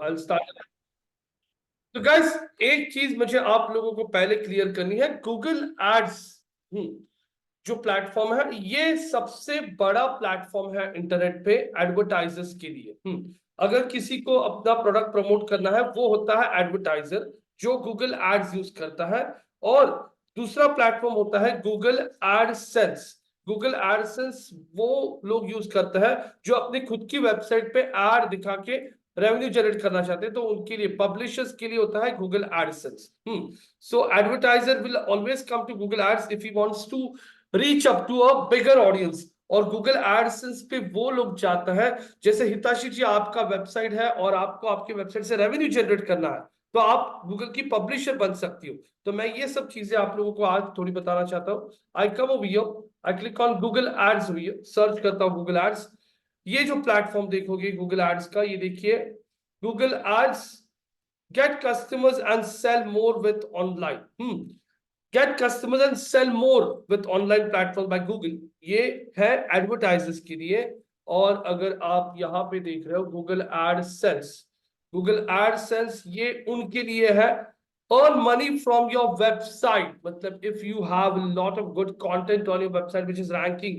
I start. तो guys, एक चीज मुझे आप लोगों को पहले क्लियर करनी है। गूगल एड्स जो प्लेटफॉर्म है, ये सबसे बड़ा प्लेटफॉर्म है इंटरनेट पे एडवर्टाइजर्स के लिए। अगर किसी को अपना प्रोडक्ट प्रमोट करना है, वो होता है एडवर्टाइजर जो गूगल एड्स यूज करता है। और दूसरा प्लेटफॉर्म होता है गूगल एडसेंस। गूगल एडसेंस वो लोग यूज करते हैं जो अपनी खुद की वेबसाइट पे एड दिखा के रेवेन्यू जनरेट करना चाहते हैं, तो उनके लिए, पब्लिशर्स के लिए होता है Google AdSense. So advertiser will always come to Google Ads if he wants to reach up to a bigger audience. और गूगल एडसेंस पे वो लोग जाते हैं, जैसे हिताशी जी, आपका वेबसाइट है और आपको आपके वेबसाइट से रेवेन्यू जनरेट करना है, तो आप गूगल की पब्लिशर बन सकती हो। तो मैं ये सब चीजें आप लोगों को आज थोड़ी बताना चाहता हूँ। I come over here, I click on Google ads, search करता हूँ गूगल एड्स। ये जो प्लेटफॉर्म देखोगे गूगल एड्स का, ये देखिए, Google Ads get customers and sell more with online. Get customers and sell more with online platform by Google, ये है एडवर्टाइजर्स के लिए। और अगर आप यहाँ पे देख रहे हो गूगल एडसेंस, गूगल एडसेंस ये उनके लिए है। earn money from your website, मतलब if you have a lot of good content on your website which is ranking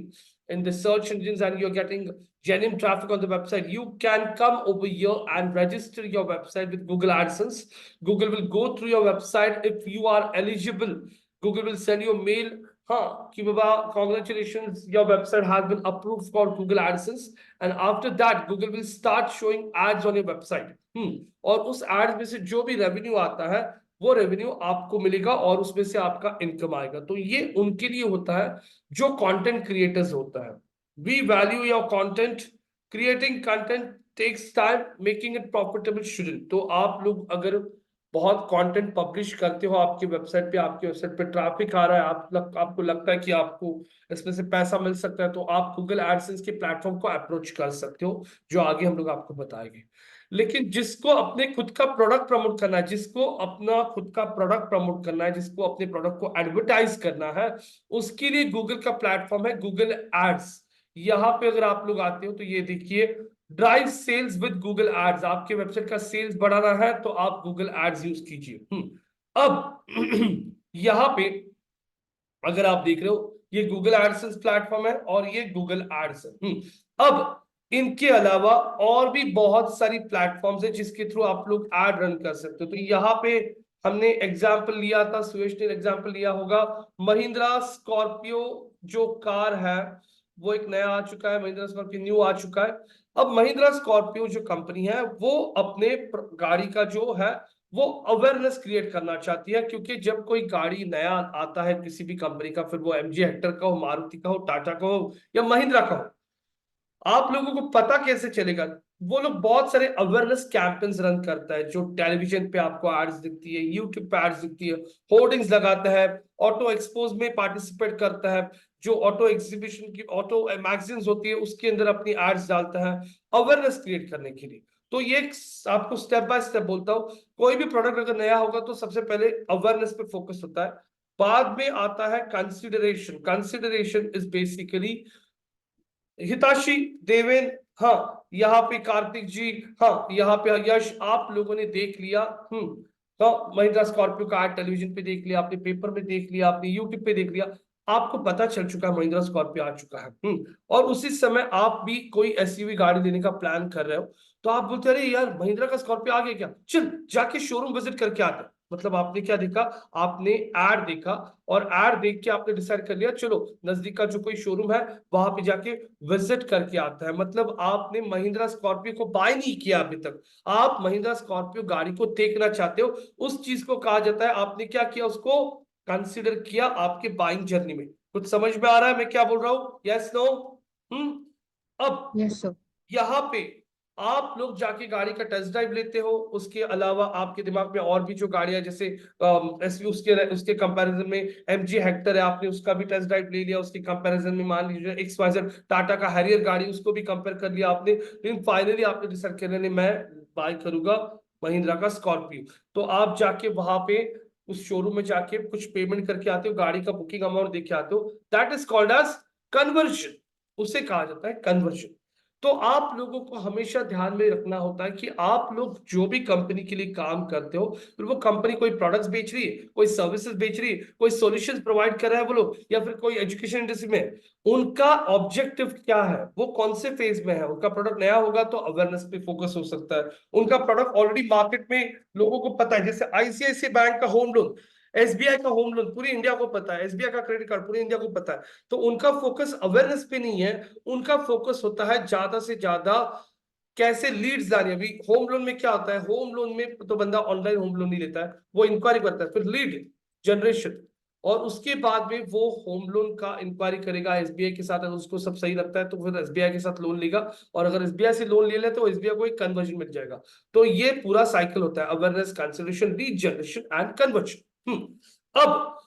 in the search engines and you're getting genuine traffic on the website, you can come over here and register your website with Google AdSense. Google will go through your website. If you are eligible, Google will send you a mail, हाँ, कि बाबा congratulations, your website has been approved for Google AdSense, and after that Google will start showing ads on your website. और उस ads में से जो भी revenue आता है, वो रेवेन्यू आपको मिलेगा और उसमें से आपका इनकम आएगा। तो ये उनके लिए होता है जो कंटेंट क्रिएटर्स होता है। We value your content, creating content takes time, making it profitable shouldn't. तो आप लोग अगर बहुत कंटेंट पब्लिश करते हो आपकी वेबसाइट पे, आपकी वेबसाइट पे ट्रैफिक आ रहा है, आपको लगता है कि आपको इसमें से पैसा मिल सकता है, तो आप गूगल एडसेंस के प्लेटफॉर्म को अप्रोच कर सकते हो, जो आगे हम लोग आपको बताएंगे। लेकिन जिसको अपने खुद का प्रोडक्ट प्रमोट करना है, जिसको अपना खुद का प्रोडक्ट प्रमोट करना है, जिसको अपने प्रोडक्ट को एडवर्टाइज करना है, उसके लिए गूगल का प्लेटफॉर्म है गूगल एड्स। यहाँ पे अगर आप लोग आते हो तो ये देखिए, drive sales with Google Ads. आपके वेबसाइट का सेल्स बढ़ाना है तो आप गूगल एड्स यूज कीजिए। अब यहाँ पे अगर आप देख रहे हो, ये गूगल एडसेंस प्लेटफॉर्म है और ये गूगल एड्स है। अब इनके अलावा और भी बहुत सारी प्लेटफॉर्म्स है जिसके थ्रू आप लोग एड रन कर सकते हो। तो यहाँ पे हमने एग्जांपल लिया था, सुरेश ने एग्जांपल लिया होगा, महिंद्रा स्कॉर्पियो जो कार है, वो एक नया आ चुका है, महिंद्रा स्कॉर्पियो न्यू आ चुका है। अब महिंद्रा स्कॉर्पियो जो कंपनी है, वो अपने गाड़ी का जो है वो अवेयरनेस क्रिएट करना चाहती है, क्योंकि जब कोई गाड़ी नया आता है किसी भी कंपनी का, फिर वो एमजी हेक्टर का हो, मारुति का हो, टाटा का हो या महिंद्रा का हो, आप लोगों को पता कैसे चलेगा? वो लोग बहुत सारे अवेयरनेस कैंपेन्स रन करता है, जो टेलीविजन पे आपको एड्स दिखती है, यूट्यूब पे एड्स दिखती है, होर्डिंग्स लगाता है, ऑटो एक्सपोज में पार्टिसिपेट करता है, जो ऑटो एग्जीबिशन की ऑटो मैगजीन्स होती है उसके अंदर अपनी एड्स डालता है अवेयरनेस क्रिएट करने के लिए। तो ये आपको स्टेप बाय स्टेप बोलता हूँ, कोई भी प्रोडक्ट अगर नया होगा तो सबसे पहले अवेयरनेस पे फोकस होता है, बाद में आता है consideration. Consideration is basically Hitashi, Deven, हाँ यहाँ पे कार्तिक जी, हाँ यहाँ पे यश, आप लोगों ने देख लिया। तो महिंद्रा स्कॉर्पियो का एड टेलीविजन पे देख लिया, आपने पेपर में देख लिया, आपने यूट्यूब पे देख लिया, आपको पता चल चुका है महिंद्रा स्कॉर्पियो आ चुका है। और उसी समय आप भी कोई एसयूवी गाड़ी लेने का प्लान कर रहे हो, तो आप बोलते अरे यार महिंद्रा का स्कॉर्पियो आ गया क्या, चल जाके शोरूम विजिट करके आते हैं। मतलब आपने क्या देखा, आपने एड देखा, और एड देख के आपने डिसाइड कर लिया चलो नजदीक का जो कोई शोरूम है वहां पे जाके विजिट करके आता है। मतलब आपने महिंद्रा स्कॉर्पियो को बाय नहीं किया अभी तक, आप महिंद्रा स्कॉर्पियो गाड़ी को देखना चाहते हो। उस चीज को कहा जाता है आपने क्या किया, उसको कंसिडर किया आपके बाइंग जर्नी में। कुछ समझ में आ रहा है मैं क्या बोल रहा हूँ? Yes no? अब यस सर। यहाँ पे आप लोग जाके गाड़ी का टेस्ट ड्राइव लेते हो, उसके अलावा आपके दिमाग में और भी जो गाड़ियां जैसे उसके कंपैरिजन में एमजी हेक्टर है, आपने उसका भी टेस्ट ड्राइव ले लिया, उसके कंपैरिजन में मान लीजिए XYZ टाटा का हैरियर गाड़ी, उसको भी कंपेयर कर लिया आपने, लेकिन फाइनली आपने डिसाइड कर लिया मैं बाय करूंगा महिंद्रा का स्कॉर्पियो। तो आप जाके वहां पे उस शोरूम में जाके कुछ पेमेंट करके आते हो, गाड़ी का बुकिंग अमाउंट देके आते हो, that is called as conversion. उसे कहा जाता है कन्वर्जन। तो आप लोगों को हमेशा ध्यान में रखना होता है कि आप लोग जो भी कंपनी के लिए काम करते हो, फिर वो कंपनी कोई प्रोडक्ट्स बेच रही है, कोई सर्विसेज बेच रही है, कोई सॉल्यूशंस प्रोवाइड कर रहा है वो लोग, या फिर कोई एजुकेशन इंडस्ट्री में, उनका ऑब्जेक्टिव क्या है, वो कौन से फेज में है। उनका प्रोडक्ट नया होगा तो अवेयरनेस पे फोकस हो सकता है। उनका प्रोडक्ट ऑलरेडी मार्केट में लोगों को पता है, जैसे आईसीआईसीआई बैंक का होम लोन, एसबीआई का होम लोन पूरी इंडिया को पता है, एसबीआई का क्रेडिट कार्ड पूरी इंडिया को पता है। तो उनका फोकस अवेयरनेस पे नहीं है, उनका फोकस होता है ज्यादा से ज्यादा कैसे लीड्स लानी। अभी होम लोन में क्या होता है, होम लोन में तो बंदा ऑनलाइन होम लोन नहीं लेता है, वो इंक्वायरी करता है, फिर लीड जनरेशन, और उसके बाद में वो होम लोन का इंक्वायरी करेगा एसबीआई के साथ। अगर उसको सब सही लगता है तो फिर एसबीआई के साथ लोन लेगा, और अगर एसबीआई से लोन ले ले तो एसबीआई को एक कन्वर्जन मिल जाएगा। तो ये पूरा साइकिल होता है, awareness, consideration, lead generation and conversion. अब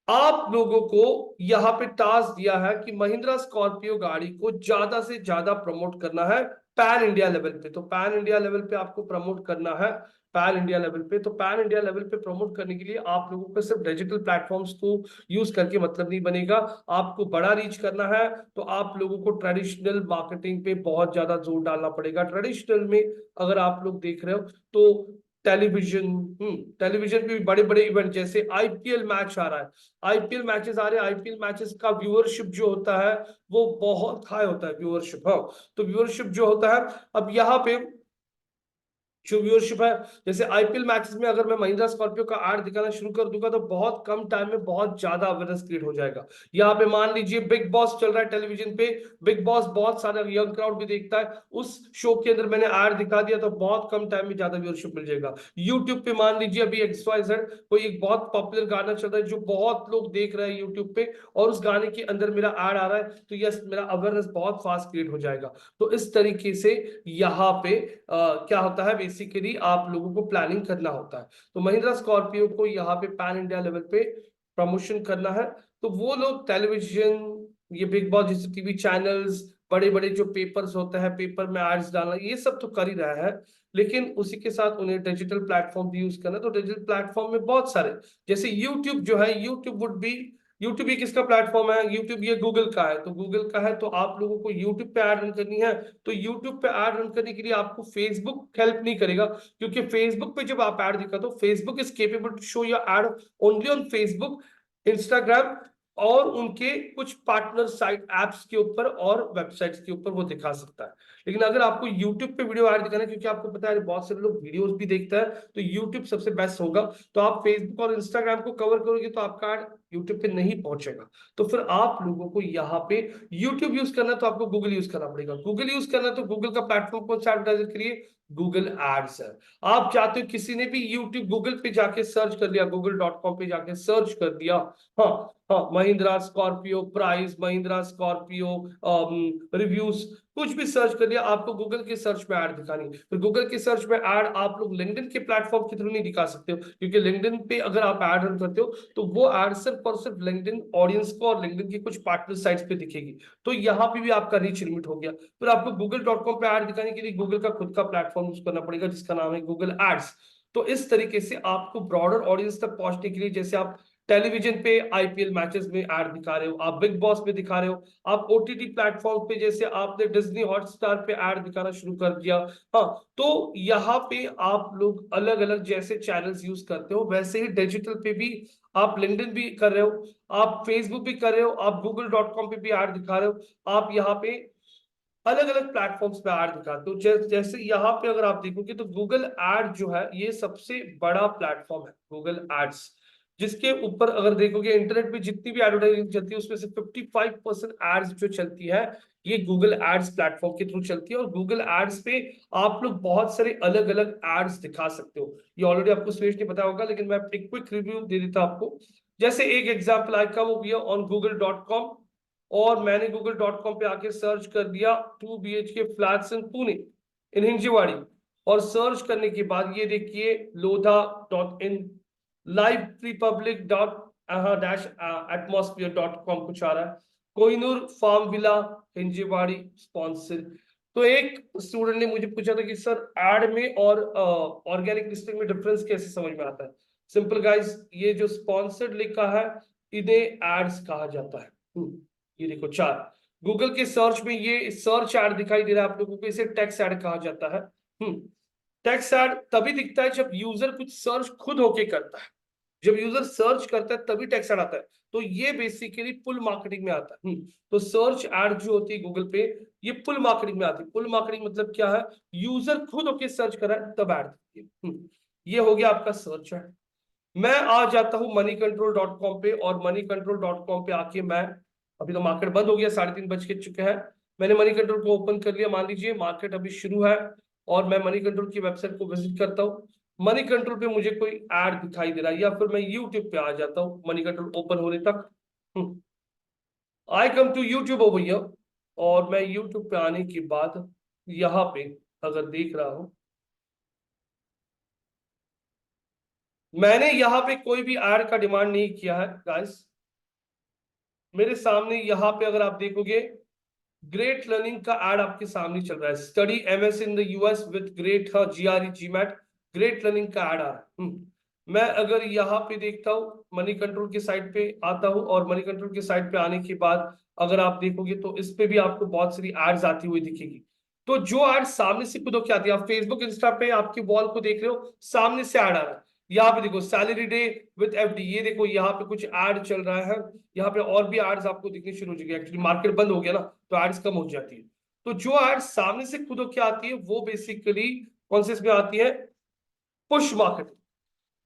आप लोगों को यहाँ पे टास्क दिया है कि महिंद्रा स्कॉर्पियो गाड़ी को ज्यादा से ज्यादा प्रमोट करना है पैन इंडिया लेवल पे। तो पैन इंडिया लेवल पे आपको प्रमोट करना है, पैन इंडिया लेवल पे। तो पैन इंडिया लेवल पे प्रमोट करने के लिए आप लोगों को सिर्फ डिजिटल प्लेटफॉर्म्स को यूज करके मतलब नहीं बनेगा, आपको बड़ा रीच करना है। तो आप लोगों को ट्रेडिशनल मार्केटिंग पे बहुत ज्यादा जोर डालना पड़ेगा। ट्रेडिशनल में अगर आप लोग देख रहे हो तो टेलीविजन, टेलीविजन पे भी बड़े बड़े इवेंट, जैसे आईपीएल मैच आ रहा है, आईपीएल मैचेस आ रहे हैं, आईपीएल मैचेस का व्यूअरशिप जो होता है वो बहुत हाई होता है, व्यूअरशिप। हाँ, तो व्यूअरशिप जो होता है, अब यहाँ पे जो व्यूअरशिप है, जैसे आईपीएल मैचेस में अगर मैं महिंद्रा स्कॉर्पियो का ऐड दिखाना शुरू कर दूंगा तो बहुत कम टाइम में बहुत ज्यादा अवेयरनेस क्रिएट हो जाएगा। यहाँ पे मान लीजिए बिग बॉस चल रहा है टेलीविजन पे, बिग बॉस बहुत सारा यंग क्राउड भी देखता है, उस शो के अंदर मैंने ऐड दिखा दिया तो बहुत कम टाइम में ज्यादा व्यूअरशिप मिल जाएगा। यूट्यूब पे मान लीजिए अभी XYZ कोई एक बहुत पॉपुलर गाना चल रहा है जो बहुत लोग देख रहे हैं यूट्यूब पे, और उस गाने के अंदर मेरा ऐड आ रहा है, तो यस, मेरा अवेयरनेस बहुत फास्ट क्रिएट हो जाएगा। तो इस तरीके से यहाँ पे क्या होता है, बेसिकली आप लोगों को प्लानिंग करना होता है। तो महिंद्रा स्कॉर्पियो को यहाँ पे पैन इंडिया लेवल पे प्रमोशन करना है, तो वो लोग टेलीविजन, ये बिग बॉस जैसे टीवी चैनल्स, बड़े बड़े जो पेपर्स होते हैं, पेपर में एड्स डालना, ये सब तो कर ही रहा है, लेकिन उसी के साथ उन्हें डिजिटल प्लेटफॉर्म भी यूज करना। तो डिजिटल प्लेटफॉर्म में बहुत सारे, जैसे यूट्यूब जो है, यूट्यूब वुड बी, यूट्यूब ये किसका प्लेटफॉर्म है, यूट्यूब ये गूगल का है, तो गूगल का है, तो आप लोगों को यूट्यूब पे ऐड रन करनी है। तो यूट्यूब पे ऐड रन करने के लिए आपको फेसबुक हेल्प नहीं करेगा, क्योंकि फेसबुक पे जब आप ऐड दिखा तो Facebook is capable to show your ad only on Facebook, Instagram, और उनके कुछ पार्टनर साइट एप्स के ऊपर और वेबसाइट्स के ऊपर वो दिखा सकता है। लेकिन अगर आपको यूट्यूब पे वीडियो ऐड दिखाना है, क्योंकि आपको पता है बहुत सारे लोग वीडियोस भी देखते हैं, तो यूट्यूब सबसे बेस्ट होगा। तो आप फेसबुक और इंस्टाग्राम को कवर करोगे तो आपका ऐड यूट्यूब पे नहीं पहुंचेगा। तो फिर आप लोगों को यहाँ पे यूट्यूब यूज करना है तो आपको गूगल यूज करना पड़ेगा। गूगल यूज करना है तो गूगल का प्लेटफॉर्म कौन सा एडवर्टाइजर के लिए, गूगल एड्स है। आप चाहते हो, किसी ने भी यूट्यूब गूगल पे जाके सर्च कर लिया, google.com पे जाके सर्च कर दिया, हाँ हाँ, Mahindra Scorpio price, Mahindra Scorpio reviews, कुछ भी सर्च कर लिया, आपको गूगल के सर्च में ऐड दिखानी है। फिर गूगल के सर्च में ऐड आप लोग लिंक्डइन के प्लेटफॉर्म के थ्रू नहीं दिखा सकते हो, क्योंकि लिंक्डइन पे अगर आप ऐड रन करते हो तो वो ऐड सिर्फ और सिर्फ लिंक्डइन ऑडियंस को और लिंक्डइन की कुछ पार्टनर साइट्स पे दिखेगी। तो यहाँ पे भी आपका रीच लिमिट हो गया। फिर आपको google.com पे ऐड दिखाने के लिए गूगल का खुद का प्लेटफॉर्म यूज करना पड़ेगा, जिसका नाम है गूगल एड्स। तो इस तरीके से आपको ब्रॉडर ऑडियंस तक पहुंचने के लिए, जैसे आप टेलीविजन पे आईपीएल मैचेस में ऐड दिखा रहे हो, आप बिग बॉस में दिखा रहे हो, आप ओटीटी प्लेटफॉर्म पे जैसे आपने डिज्नी हॉटस्टार पे ऐड दिखाना शुरू कर दिया, हाँ, तो यहाँ पे आप लोग अलग अलग जैसे चैनल्स यूज करते हो, वैसे ही डिजिटल पे भी आप लिंक्डइन भी कर रहे हो, आप फेसबुक भी कर रहे हो, आप google.com पे भी ऐड दिखा रहे हो, आप यहाँ पे अलग अलग प्लेटफॉर्म्स पे ऐड दिखाते हो। जैसे यहाँ पे अगर आप देखोगे तो गूगल एड जो है ये सबसे बड़ा प्लेटफॉर्म है, गूगल एड्स, जिसके ऊपर अगर देखोगे इंटरनेट पे जितनी भी एडवर्टाइजिंग चलती है उसमें से 55% एड्स जो चलती है ये गूगल एड्स प्लेटफॉर्म के थ्रू चलती है। और गूगल एड्स पे आप लोग बहुत सारे अलग अलग एड्स दिखा सकते हो। ये ऑलरेडी आपको सुरेश ने पता होगा, लेकिन मैं एक क्विक रिव्यू दे देता आपको। जैसे एक example I come over on google.com, और मैंने google.com पे आके सर्च कर दिया 2 BHK flats in Pune, in Hinjewadi, और सर्च करने के बाद ये देखिए lodha.in, live republic dot dash atmosphere dot com कुछ आ रहा है, Kohinoor farm villa Hinjewadi sponsor. तो एक स्टूडेंट ने मुझे पूछा था कि सर एड में और ऑर्गेनिक लिस्टिंग में डिफरेंस कैसे समझ में आता है। सिंपल गाइस, ये जो स्पॉन्सर्ड लिखा है इन्हें एड्स कहा जाता है। ये देखो चार, गूगल के सर्च में ये सर्च ऐड दिखाई दे रहा है आप लोगों को, इसे टेक्स्ट ऐड कहा जाता है। टेक्स्ट ऐड तभी दिखता है जब यूजर कुछ सर्च खुद होके करता है, जब यूजर सर्च करता है तभी टेक्स्ट ऐड आता है। तो ये बेसिकली पुल मार्केटिंग में आता है। तो सर्च ऐड जो होती है गूगल पे, ये पुल मार्केटिंग में आती है। पुल मार्केटिंग मतलब क्या है, यूजर खुद होके सर्च कर रहा है तब ऐड दिखती है। ये हो गया आपका सर्च ऐड। मैं आ जाता हूं moneycontrol.com पे, और moneycontrol.com पे आके मैं, अभी तो मार्केट बंद हो गया, 3:30 बज के चुके हैं, मैंने मनी कंट्रोल को ओपन कर लिया। मान लीजिए मार्केट अभी शुरू है और मैं मनी कंट्रोल की वेबसाइट को विजिट करता हूँ। मनी कंट्रोल पे मुझे कोई ऐड दिखाई दे रहा है, या फिर मैं यूट्यूब पे आ जाता हूँ मनी कंट्रोल ओपन होने तक। आई कम टू यूट्यूब हो भैया, और मैं यूट्यूब पे आने के बाद यहाँ पे अगर देख रहा हूं, मैंने यहाँ पे कोई भी ऐड का डिमांड नहीं किया है गाइस। मेरे सामने यहाँ पे अगर आप देखोगे, ग्रेट लर्निंग का ऐड आपके सामने चल रहा है। Study MS in the US with great GRE GMAT, great learning का ऐड आ रहा है। मैं अगर यहाँ पे देखता हूँ, मनी कंट्रोल के साइट पे आता हूँ, और मनी कंट्रोल के साइट पे आने के बाद अगर आप देखोगे तो इस पे भी आपको बहुत सारी एड्स आती हुई दिखेगी। तो जो एड सामने से खुद होके आती है, आप फेसबुक इंस्टा पे आपकी वॉल को देख रहे हो, सामने से ऐड आ रहा है। यहाँ पे देखो सैलरी डे विद एफडी, ये देखो यहाँ पे कुछ ऐड चल रहा है। यहाँ पे और भी एड्स आपको दिखने शुरू हो जाएगी। एक्चुअली मार्केट बंद हो गया ना, तो एड्स कम हो जाती है। तो जो एड्स सामने से खुद होके आती है वो बेसिकली कौन से इसमें आती है, पुश मार्केटिंग।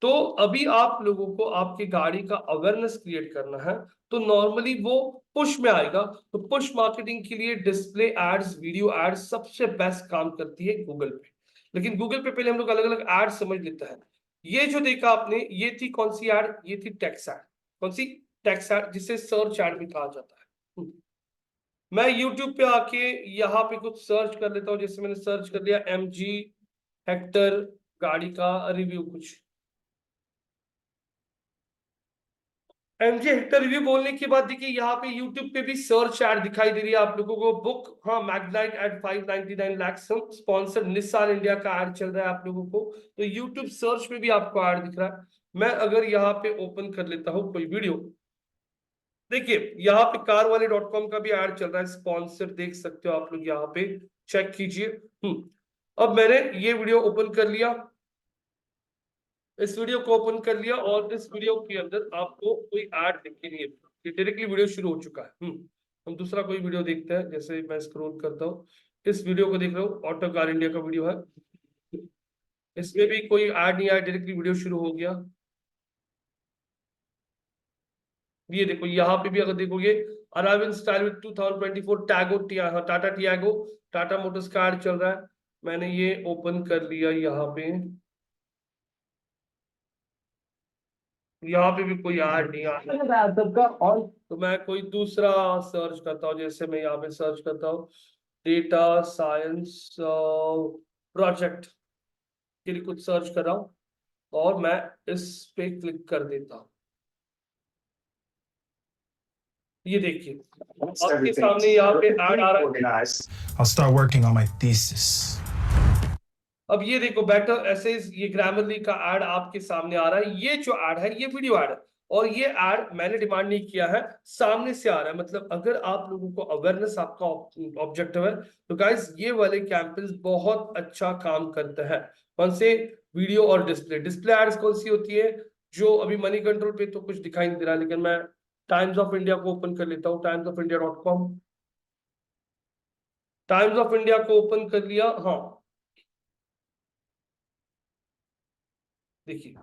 तो अभी आप लोगों को आपकी गाड़ी का अवेयरनेस क्रिएट करना है, तो नॉर्मली वो पुश में आएगा। तो पुश मार्केटिंग के लिए डिस्प्ले एड्स, वीडियो एड्स सबसे बेस्ट काम करती है गूगल पे। लेकिन गूगल पे पहले हम लोग अलग अलग एड समझ लेते हैं। ये जो देखा आपने, ये थी कौन सी एड, ये थी टेक्स्ट एड। कौन सी, टेक्स्ट एड, जिसे सर्च एड भी कहा जाता है। मैं यूट्यूब पे आके यहाँ पे कुछ सर्च कर लेता हूँ। जैसे मैंने सर्च कर लिया MG हेक्टर गाड़ी का रिव्यू, कुछ MG हेक्टर रिव्यू बोलने के बाद देखिए यहाँ पे यूट्यूब पे भी सर्च ऐड दिखाई दे रही है आप लोगों को। बुक, हाँ, Magnite at 599 lakh, sponsored Nissan India का ऐड चल रहा है आप लोगों को। तो यूट्यूब सर्च में भी आपको ऐड दिख रहा है। मैं अगर यहाँ पे ओपन कर लेता हूँ कोई वीडियो, देखिए यहाँ पे कारवाले.com का भी ऐड चल रहा है, स्पॉन्सर, देख सकते हो आप लोग, यहाँ पे चेक कीजिए। अब मैंने ये वीडियो ओपन कर लिया, इस वीडियो को ओपन कर लिया, और इस वीडियो के अंदर आपको कोई ऐड दिखी नहीं है, ये डायरेक्टली वीडियो शुरू हो चुका है। हम दूसरा कोई वीडियो देखते हैं। जैसे मैं स्क्रॉल करता हूँ, इस वीडियो को देख रहा हूँ, ऑटो कार इंडिया का वीडियो है, इसमें भी कोई ऐड नहीं आया, डायरेक्टली वीडियो शुरू हो गया। ये देखो यहाँ पे भी अगर देखोगे, arrive in style with 2024 Tiago Tata Tiago, Tata motors का ऐड चल रहा है। मैंने ये ओपन कर लिया यहाँ पे, यहाँ पे भी कोई ऐड नहीं आ रहा। और तो मैं कोई दूसरा सर्च करता हूँ। जैसे मैं यहाँ पे सर्च करता हूँ डेटा साइंस प्रोजेक्ट के लिए कुछ सर्च कर रहा हूँ, और मैं इस पे क्लिक कर देता हूँ। ये देखिए आपके सामने यहाँ पे ऐड आ रहा है। I'll start working on my thesis. अब ये देखो बेटर एसेज, ये ग्रामरली का ऐड आपके सामने आ रहा है। ये जो ऐड है ये वीडियो ऐड है, और ये ऐड मैंने डिमांड नहीं किया है, सामने से आ रहा है। मतलब अगर आप लोगों को अवेयरनेस आपका ऑब्जेक्टिव है, तो गाइस ये वाले कैंपेन्स बहुत अच्छा काम करते हैं। कौन से, वीडियो और डिस्प्ले। डिस्प्ले एड्स कौन सी होती है, जो अभी मनी कंट्रोल पे तो कुछ दिखाई नहीं दे रहा, लेकिन मैं टाइम्स ऑफ इंडिया को ओपन कर लेता हूँ, timesofIndia.com। टाइम्स ऑफ इंडिया को ओपन कर लिया, हाँ देखिए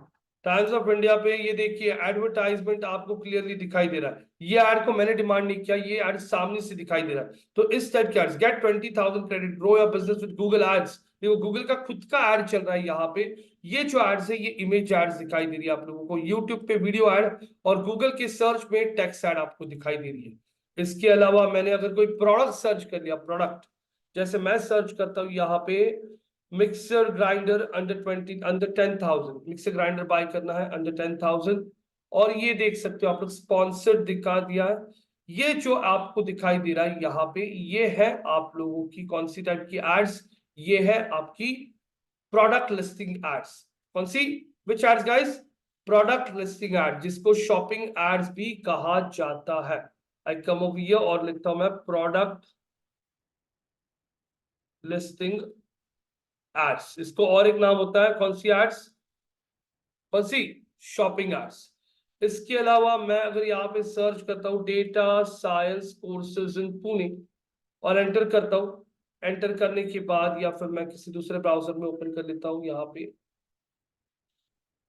टाइम्स ऑफ इंडिया पे ये देखिए एडवर्टाइजमेंट आपको क्लियरली दिखाई दे रहा है। ये ऐड को मैंने डिमांड नहीं किया, ये ऐड सामने से दिखाई दे रहा है। तो इस टाइप के ads, get 20,000 credit, grow your business with Google Ads, देखो गूगल का खुद का ऐड चल रहा है यहाँ पे। ये जो एड्स है ये इमेज एड्स दिखाई दे रही है आप लोगों को, यूट्यूब पे वीडियो एड, और गूगल के सर्च में टेक्स्ट एड आपको दिखाई दे रही है। इसके अलावा मैंने अगर कोई प्रोडक्ट सर्च कर लिया, प्रोडक्ट, जैसे मैं सर्च करता हूँ यहाँ पे mixer grinder under 10,000, mixer grinder buy करना है अंडर 10,000, और ये देख सकते हो आप लोग स्पॉन्सर्ड दिखा दिया है। ये जो आपको दिखाई दे रहा है यहाँ पे, ये है आप लोगों की कौन सी टाइप की एड्स, ये है आपकी प्रोडक्ट लिस्टिंग एड्स। कौन सी, which ads guys, product listing ad, जिसको शॉपिंग एड्स भी कहा जाता है। आई कम ओवर हियर और लिखता हूं मैं प्रोडक्ट लिस्टिंग एड्स। इसको और एक नाम होता है, कौन सी एड्स, कौन सी, शॉपिंग एड्स। इसके अलावा मैं अगर यहाँ पे सर्च करता हूँ data science courses in Pune और एंटर करता हूँ, एंटर करने के बाद या फिर मैं किसी दूसरे ब्राउजर में ओपन कर लेता हूँ, यहाँ पे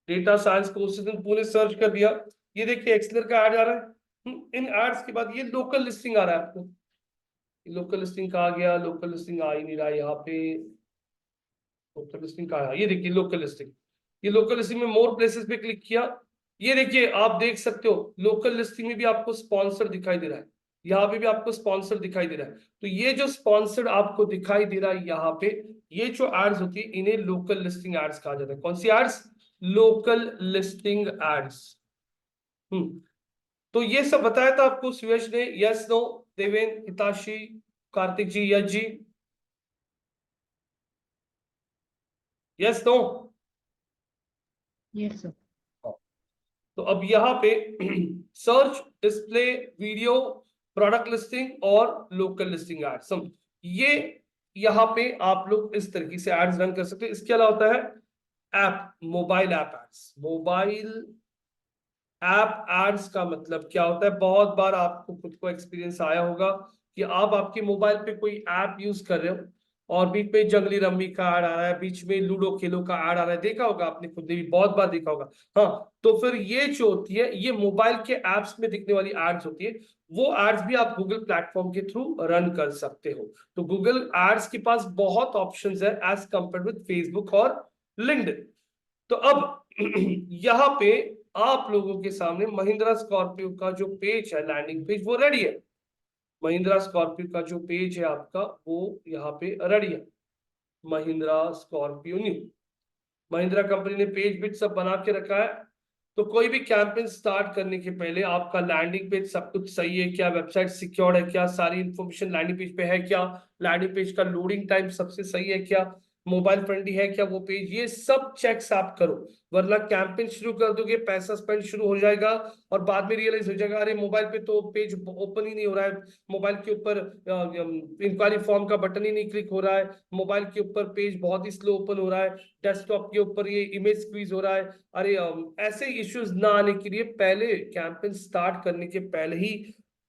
data science courses in Pune search कर दिया, ये देखिए एक्सलर का ऐड आ रहा है। इन एड्स के बाद ये लोकल लिस्टिंग आ रहा है आपको, लोकल लिस्टिंग कहा गया, लोकल लिस्टिंग आ ही नहीं रहा है यहाँ पे, लोकल लिस्टिंग कहा है, ये देखिए लोकल लिस्टिंग, ये लोकल लिस्टिंग में मोर प्लेसेस पे क्लिक किया, ये देखिए आप देख सकते हो लोकल लिस्टिंग में भी आपको स्पॉन्सर दिखाई दे रहा है, यहाँ पे भी आपको स्पॉन्सर दिखाई दे रहा है। तो ये जो स्पॉन्सर्ड आपको दिखाई दे रहा है यहाँ पे, ये जो एड्स होती है इन्हें लोकल लिस्टिंग एड्स कहा जाता है। कौन सी एड्स, लोकल लिस्टिंग एड्स। तो ये सब बताया था आपको सुयश ने, यस नो, देवेन, हिताशी, कार्तिक जी, यस जी, यस नो। Yes sir. तो अब यहाँ पे search, display, video, product listing और लोकल लिस्टिंग एड्स, ये यहाँ पे आप लोग इस तरीके से एड्स रन कर सकते हैं। इसके अलावा होता है app, mobile app ads. Mobile app ads का मतलब क्या होता है, बहुत बार आपको खुद को एक्सपीरियंस आया होगा कि आप आपके मोबाइल पे कोई ऐप यूज कर रहे हो और बीच में जंगली रम्मी का ऐड आ रहा है, बीच में लूडो खेलो का ऐड आ रहा है, देखा होगा आपने, खुद ने भी बहुत बार देखा होगा। हाँ, तो फिर ये जो होती है, ये मोबाइल के एप्स में दिखने वाली एड्स होती है, वो एड्स भी आप गूगल प्लेटफॉर्म के थ्रू रन कर सकते हो। तो गूगल एड्स के पास बहुत ऑप्शंस है एज कंपेयर विद फेसबुक और लिंक्डइन। तो अब यहाँ पे आप लोगों के सामने महिंद्रा स्कॉर्पियो का जो पेज है, लैंडिंग पेज, वो रेडी है। महिंद्रा स्कॉर्पियो का जो पेज है आपका, वो यहाँ पे रेडी है, Mahindra Scorpio new. Mahindra company ने पेज बिट सब बना के रखा है। तो कोई भी कैंपेन स्टार्ट करने के पहले आपका लैंडिंग पेज सब कुछ सही है क्या, वेबसाइट सिक्योर्ड है क्या, सारी इंफॉर्मेशन लैंडिंग पेज पे है क्या, लैंडिंग पेज का लोडिंग टाइम सबसे सही है क्या, मोबाइल फ्रेंडली है क्या वो पेज, ये सब चेक्स आप करो, वरना कैंपेन शुरू कर दोगे, पैसा स्पेंड शुरू हो जाएगा और बाद में रियलाइज हो जाएगा अरे मोबाइल पे तो पेज ओपन ही नहीं हो रहा है, मोबाइल के ऊपर इंक्वायरी फॉर्म का बटन ही नहीं क्लिक हो रहा है, मोबाइल के ऊपर पेज बहुत ही स्लो ओपन हो रहा है, डेस्कटॉप के ऊपर ये इमेज स्क्वीज हो रहा है। अरे ऐसे इश्यूज ना आने के लिए पहले कैंपेन स्टार्ट करने के पहले ही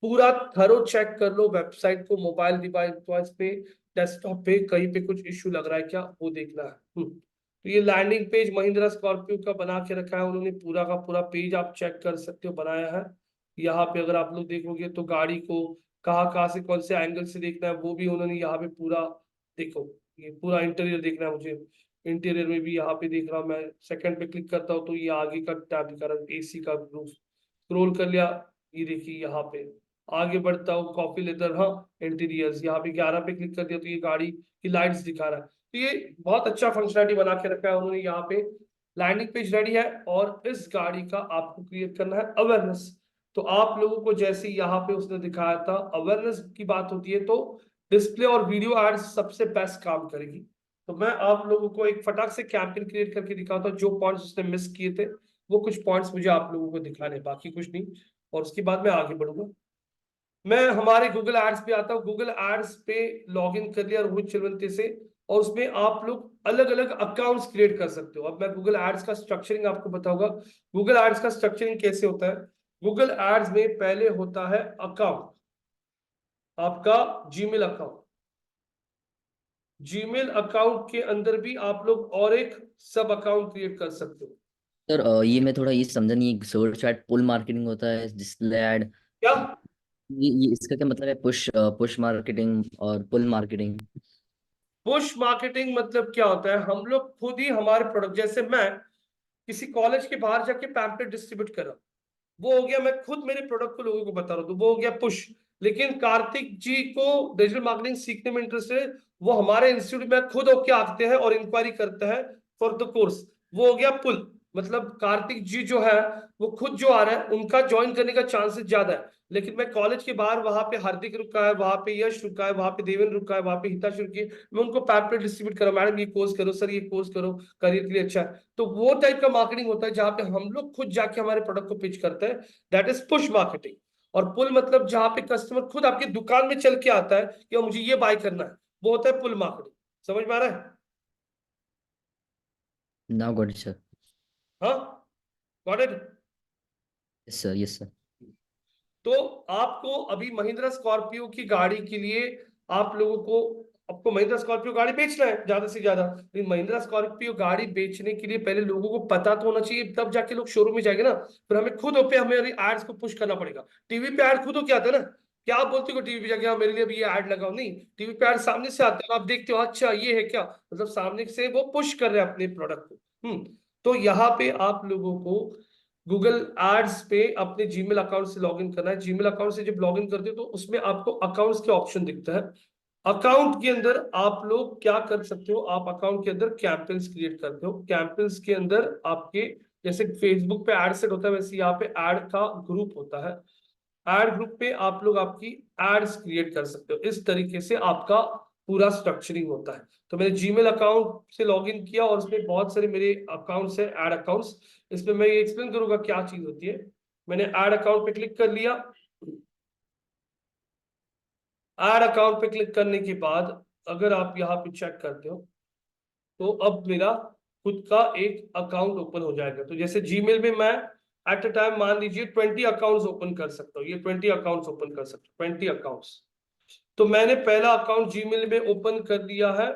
पूरा थरो चेक कर लो वेबसाइट को, मोबाइल डिवाइस पे, डेस्कटॉप पे कहीं पे कुछ इश्यू लग रहा है क्या, वो देखना है। तो ये लैंडिंग पेज महिंद्रा स्कॉर्पियो का बना के रखा है उन्होंने, पूरा का पूरा पेज आप चेक कर सकते हो, बनाया है। यहाँ पे अगर आप लोग देखोगे तो गाड़ी को कहाँ कहाँ से कौन से एंगल से देखना है वो भी उन्होंने यहाँ पे पूरा, देखो ये पूरा इंटीरियर देखना है मुझे, इंटीरियर में भी यहाँ पे देख रहा हूँ मैं, सेकंड पे क्लिक करता हूँ तो ये आगे का टैब दिखा रहा है, एसी का रूफ, स्क्रॉल कर लिया, ये देखिए यहाँ पे आगे बढ़ता हूँ, कॉफी लेदर, हाँ इंटीरियर्स, यहाँ पे 11 पे क्लिक कर दिया तो ये गाड़ी की लाइट्स दिखा रहा है। तो ये बहुत अच्छा फंक्शनलिटी बना के रखा है उन्होंने यहाँ पे। लैंडिंग पेज रेडी है और इस गाड़ी का आपको क्रिएट करना है अवेयरनेस। तो आप लोगों को जैसे यहाँ पे उसने दिखाया था, अवेयरनेस की बात होती है तो डिस्प्ले और वीडियो एड्स सबसे बेस्ट काम करेगी। तो मैं आप लोगों को एक फटाक से कैंपेन क्रिएट करके दिखाता हूँ, जो पॉइंट्स उसने मिस किए थे वो कुछ पॉइंट्स मुझे आप लोगों को दिखाने, बाकी कुछ नहीं, और उसके बाद मैं आगे बढ़ूंगा। मैं हमारे गूगल एड्स पे आता हूँ, गूगल एड्स पे लॉग इन कर लिया रोहित चिलवंती से, और उसमें आप लोग अलग अलग अकाउंट्स क्रिएट कर सकते हो। अब मैं गूगल एड्स का स्ट्रक्चरिंग आपको बताऊंगा, गूगल एड्स का स्ट्रक्चरिंग कैसे होता है। गूगल एड्स में पहले होता है अकाउंट, आपका जीमेल अकाउंट, जीमेल अकाउंट के अंदर भी आप लोग और एक सब अकाउंट क्रिएट कर सकते हो। सर ये मैं थोड़ा ये समझा नहीं, सर्च एड पुल मार्केटिंग होता है, डिस्प्ले एड, क्या ये इसका क्या मतलब है, पुश पुश मार्केटिंग और पुल मार्केटिंग? पुश मार्केटिंग मतलब क्या होता है, हम लोग खुद ही हमारे प्रोडक्ट, जैसे मैं किसी कॉलेज के बाहर जाके पैम्पलेट डिस्ट्रीब्यूट कर रहा हूं, वो हो गया मैं खुद मेरे प्रोडक्ट को लोगों को बता रहा हूँ, तो वो हो गया पुश। लेकिन कार्तिक जी को डिजिटल मार्केटिंग सीखने में इंटरेस्ट है, वो हमारे इंस्टीट्यूट में खुद होके आते हैं और इंक्वायरी करते हैं फॉर द कोर्स, वो हो गया पुल। मतलब कार्तिक जी जो है वो खुद जो आ रहा है उनका ज्वाइन करने का चांसेस ज्यादा है, लेकिन मैं कॉलेज के बाहर, वहां पे हार्दिक रुका है, वहां पे यश रुका है, वहां पे देवेन रुका है, वहां पे हिताश रुकी है, मैं उनको पैम्पलेट डिस्ट्रीब्यूट करा, मैडम ये कोर्स करो, सर ये कोर्स करो, करियर के लिए अच्छा है। तो वो टाइप का मार्केटिंग होता है जहां पे हम लोग खुद जाके हमारे प्रोडक्ट को पिच करते हैं, दैट इज पुश मार्केटिंग। और पुल मतलब जहां पे कस्टमर खुद आपकी दुकान में चल के आता है कि मुझे ये बाय करना है, वो होता है पुल मार्केटिंग। समझ में आ रहा है? Now got it, sir. हाँ, got it. Yes, sir. Yes, sir. तो आपको अभी महिंद्रा स्कॉर्पियो की गाड़ी के लिए आप लोगों को, आपको महिंद्रा स्कॉर्पियो गाड़ी बेचना है ज्यादा से ज्यादा, लेकिन महिंद्रा स्कॉर्पियो गाड़ी बेचने के लिए पहले लोगों को पता तो होना चाहिए, तब जाके लोग शोरूम में जाएंगे ना। फिर हमें खुद पे हमारे एड्स को पुश करना पड़ेगा। टीवी पे ऐड खुद हो क्या आता है ना, क्या आप बोलते हो टीवी पे जाके हाँ मेरे लिए अभी ये ऐड लगाओ, नहीं, टीवी पे ऐड सामने से आते हैं, आप देखते हो अच्छा ये है क्या, मतलब सामने से वो पुश कर रहे हैं अपने प्रोडक्ट को। तो यहाँ पे आप लोगों को गूगल एड्स पे अपने जीमेल अकाउंट से लॉगिन करना है। जीमेल अकाउंट से जब लॉगिन करते हो तो उसमें आपको अकाउंट्स के ऑप्शन दिखता है। अकाउंट के अंदर आप लोग क्या कर सकते हो, आप अकाउंट के अंदर कैंपेन्स क्रिएट करते हो। कैंपेन्स के अंदर आपके जैसे फेसबुक पे एड सेट होता है, वैसे यहाँ पे एड का ग्रुप होता है। एड ग्रुप पे आप लोग आपकी एड्स क्रिएट कर सकते हो। इस तरीके से आपका पूरा स्ट्रक्चरिंग होता है। तो मैंने जीमेल अकाउंट से लॉगिन किया और उसमें बहुत सारे मेरे अकाउंट्स है, एड अकाउंट्स। इसमें मैं ये एक्सप्लेन करूंगा क्या चीज होती है। मैंने एड अकाउंट पे क्लिक कर लिया। एड अकाउंट पे क्लिक करने के बाद अगर आप यहाँ पे चेक करते हो तो अब मेरा खुद का एक अकाउंट ओपन हो जाएगा। तो जैसे जीमेल में मैं एट अ टाइम मान लीजिए 20 अकाउंट्स ओपन कर सकता हूँ, ये 20 अकाउंट्स ओपन कर सकता हूँ, 20 अकाउंट्स। तो मैंने पहला अकाउंट जीमेल में ओपन कर लिया है।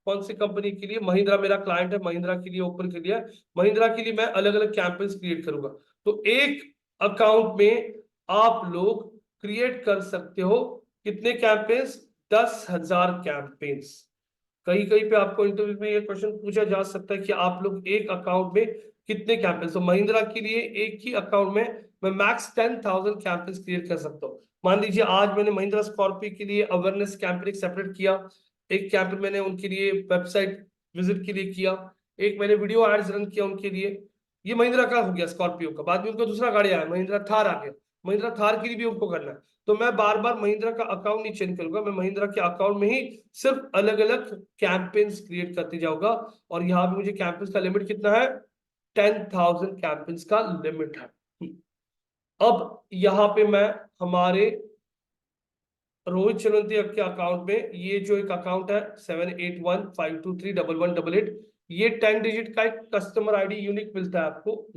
कौन सी कंपनी के लिए? महिंद्रा मेरा क्लाइंट है, महिंद्रा के लिए ओपन कर लिया है। महिंद्रा के लिए मैं अलग अलग कैंपेन्स क्रिएट करूंगा। तो एक अकाउंट में आप लोग क्रिएट कर सकते हो कितने कैंपेन्स? 10,000 कैंपेन्स। कहीं कहीं पे आपको इंटरव्यू में ये क्वेश्चन पूछा जा सकता है कि आप लोग एक अकाउंट में कितने कैंपेन्स। तो महिंद्रा के लिए एक ही अकाउंट में मैं मैक्स 10,000 कैंपेन्स क्रिएट कर सकता हूँ। मान लीजिए आज मैंने महिंद्रा स्कॉर्पियो के लिए अवेयरनेस कैंपेन सेपरेट किया, एक कैंपेन मैंने उनके लिए वेबसाइट विजिट के लिए किया, एक मैंने वीडियो एड्स रन किया उनके लिए। ये महिंद्रा का हो गया स्कॉर्पियो का। बाद में उनका दूसरा गाड़ी आया, महिंद्रा थार आ गया, महिंद्रा थार के लिए भी उनको करना है। तो मैं बार बार महिंद्रा का अकाउंट नहीं चेंज करूंगा, मैं महिंद्रा के अकाउंट में ही सिर्फ अलग अलग कैंपेन्स क्रिएट करते जाऊंगा। और यहाँ पे मुझे कैंपेन्स का लिमिट कितना है? 10,000 कैंपेन्स का लिमिट है। अब यहाँ पे मैं हमारे रोहित चलवंती के अकाउंट में, ये जो एक अकाउंट है 7815231188, ये 10 डिजिट का एक कस्टमर आईडी यूनिक मिलता है आपको।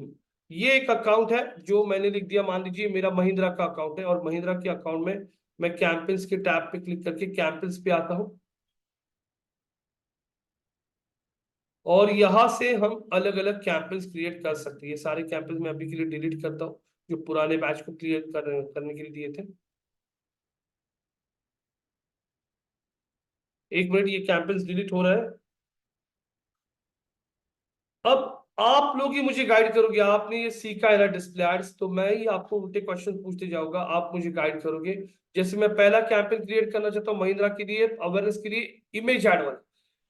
ये एक अकाउंट है जो मैंने लिख दिया, मान लीजिए मेरा महिंद्रा का अकाउंट है, और महिंद्रा के अकाउंट में मैं कैंपेन्स के टैब पे क्लिक करके कैंपेन्स पे आता हूं। और यहां से हम अलग अलग कैंपेन्स क्रिएट कर सकते हैं। ये सारे कैंपेन्स मैं अभी के लिए डिलीट करता हूँ जो पुराने बैच को क्लियर करने के लिए दिए थे। एक मिनट, ये कैंपेन्स डिलीट हो रहा है। अब आप लोग ही मुझे गाइड करोगे, आपने ये सीखा है ना डिस्प्ले एड्स, तो मैं ही आपको उल्टे क्वेश्चन पूछते जाऊंगा, आप मुझे गाइड करोगे। जैसे मैं पहला कैंपेन क्रिएट करना चाहता हूँ महिंद्रा के लिए अवेयरनेस के लिए, इमेज एड वाला।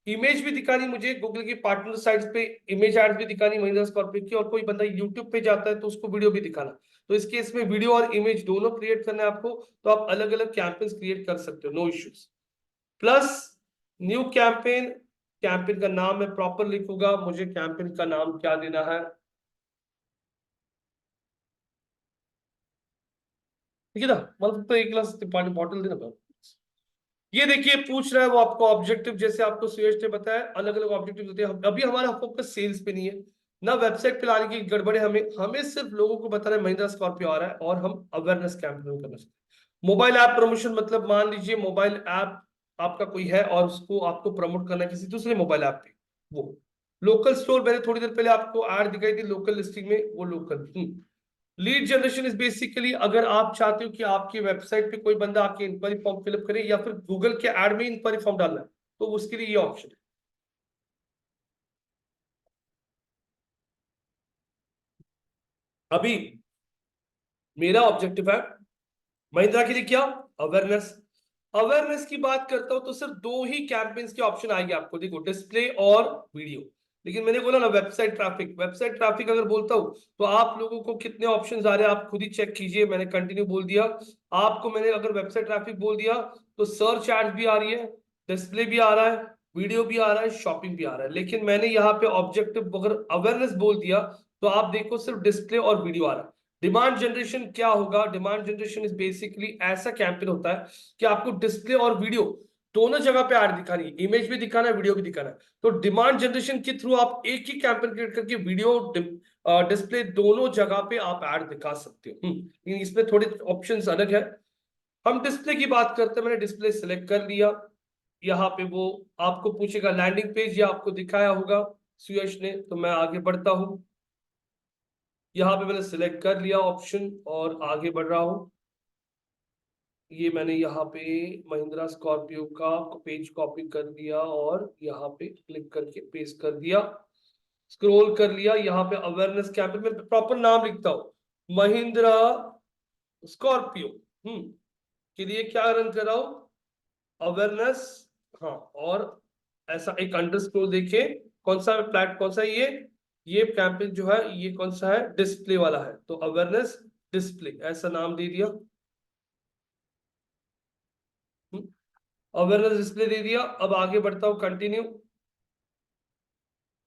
इमेज भी दिखानी मुझे गूगल की पार्टनर साइट्स पे, इमेज एड भी दिखानी महिंद्रा स्कॉर्पियो की, और कोई बंदा यूट्यूब पे जाता है तो उसको वीडियो भी दिखाना। तो इस केस में वीडियो और इमेज दोनों क्रिएट करना है आपको। तो आप अलग अलग कैंपेन्स क्रिएट कर सकते हो, no issues. Plus new campaign, campaign का नाम मैं प्रॉपर लिखूंगा। मुझे कैंपेन का नाम क्या देना है? ठीक है ना, मतलब तो एक गिलास पानी बॉटल देना। ये देखिए पूछ रहा है वो आपको ऑब्जेक्टिव, जैसे आपको सुयश ने बताया अलग अलग ऑब्जेक्टिव होते हैं। अभी हमारा फोकस सेल्स पे नहीं है ना, वेबसाइट पे लाने की गड़बड़े, हमें हमें सिर्फ लोगों को बताना है महिंद्रा स्कॉर्पियो आ रहा है, और हम अवेयरनेस कैंपेन करना चाहते हैं। मोबाइल ऐप प्रमोशन मतलब मान लीजिए मोबाइल ऐप आपका कोई है और उसको आपको प्रमोट करना है किसी दूसरे मोबाइल ऐप पे। वो लोकल स्टोर, मैंने थोड़ी देर पहले आपको ऐड दिखाई थी लोकल लिस्टिंग में, वो local. Lead generation is basically अगर आप चाहते हो कि आपकी वेबसाइट पे कोई बंदा आके इंक्वायरी फॉर्म फिलअप करे, या फिर गूगल के ऐड में इंक्वायरी फॉर्म डालना है, तो उसके लिए ये ऑप्शन है। अभी मेरा ऑब्जेक्टिव है महिंद्रा के लिए क्या? अवेयरनेस। अवेयरनेस की बात करता हूं तो सिर्फ दो ही कैंपेन्स के ऑप्शन आएंगे आपको, देखो डिस्प्ले और वीडियो। लेकिन मैंने बोला ना वेबसाइट ट्रैफिक, वेबसाइट ट्रैफिक अगर बोलता हूं तो आप लोगों को कितने ऑप्शंस आ रहे हैं आप खुद ही चेक कीजिए। मैंने कंटिन्यू बोल दिया आपको, मैंने अगर वेबसाइट ट्रैफिक बोल दिया तो सर्च एड्स भी आ रही है, डिस्प्ले भी आ रहा है, वीडियो भी आ रहा है, शॉपिंग भी आ रहा है। लेकिन मैंने यहाँ पे ऑब्जेक्टिव अगर अवेयरनेस बोल दिया तो आप देखो सिर्फ डिस्प्ले और वीडियो आ रहा है। डिमांड जनरेशन क्या होगा? डिमांड जनरेशन इज बेसिकली ऐसा कैंपेन होता है कि आपको डिस्प्ले और वीडियो दोनों जगह पे ऐड दिखानी है, इमेज भी दिखाना है, वीडियो भी दिखाना है। तो डिमांड जनरेशन के थ्रू आप एक ही कैंपेन क्रिएट करके वीडियो डिस्प्ले दोनों जगह पे आप ऐड दिखा सकते हो। इसमें थोड़े ऑप्शंस अलग है। हम डिस्प्ले की बात करते हैं, मैंने डिस्प्ले सिलेक्ट कर लिया। यहाँ पे वो आपको पूछेगा लैंडिंग पेज, या आपको दिखाया होगा सुयश ने, तो मैं आगे बढ़ता हूं। यहाँ पे मैंने सिलेक्ट कर लिया ऑप्शन और आगे बढ़ रहा हूं। ये मैंने यहाँ पे महिंद्रा स्कॉर्पियो का पेज कॉपी कर लिया और यहाँ पे क्लिक करके पेस्ट कर दिया, स्क्रॉल कर लिया। यहाँ पे अवेयरनेस कैंपेन में प्रॉपर नाम लिखता हूं, महिंद्रा स्कॉर्पियो के लिए क्या रन कर रहा हूं, अवेयरनेस। हाँ, और ऐसा एक अंडरस्कोर देखिए, कौन सा प्लेट, कौन सा ये कैंपेन जो है ये कौन सा है, डिस्प्ले वाला है, तो अवेयरनेस डिस्प्ले ऐसा नाम दे दिया। अवेयरनेस डिस्प्ले दे दिया। अब आगे बढ़ता हूं, कंटिन्यू।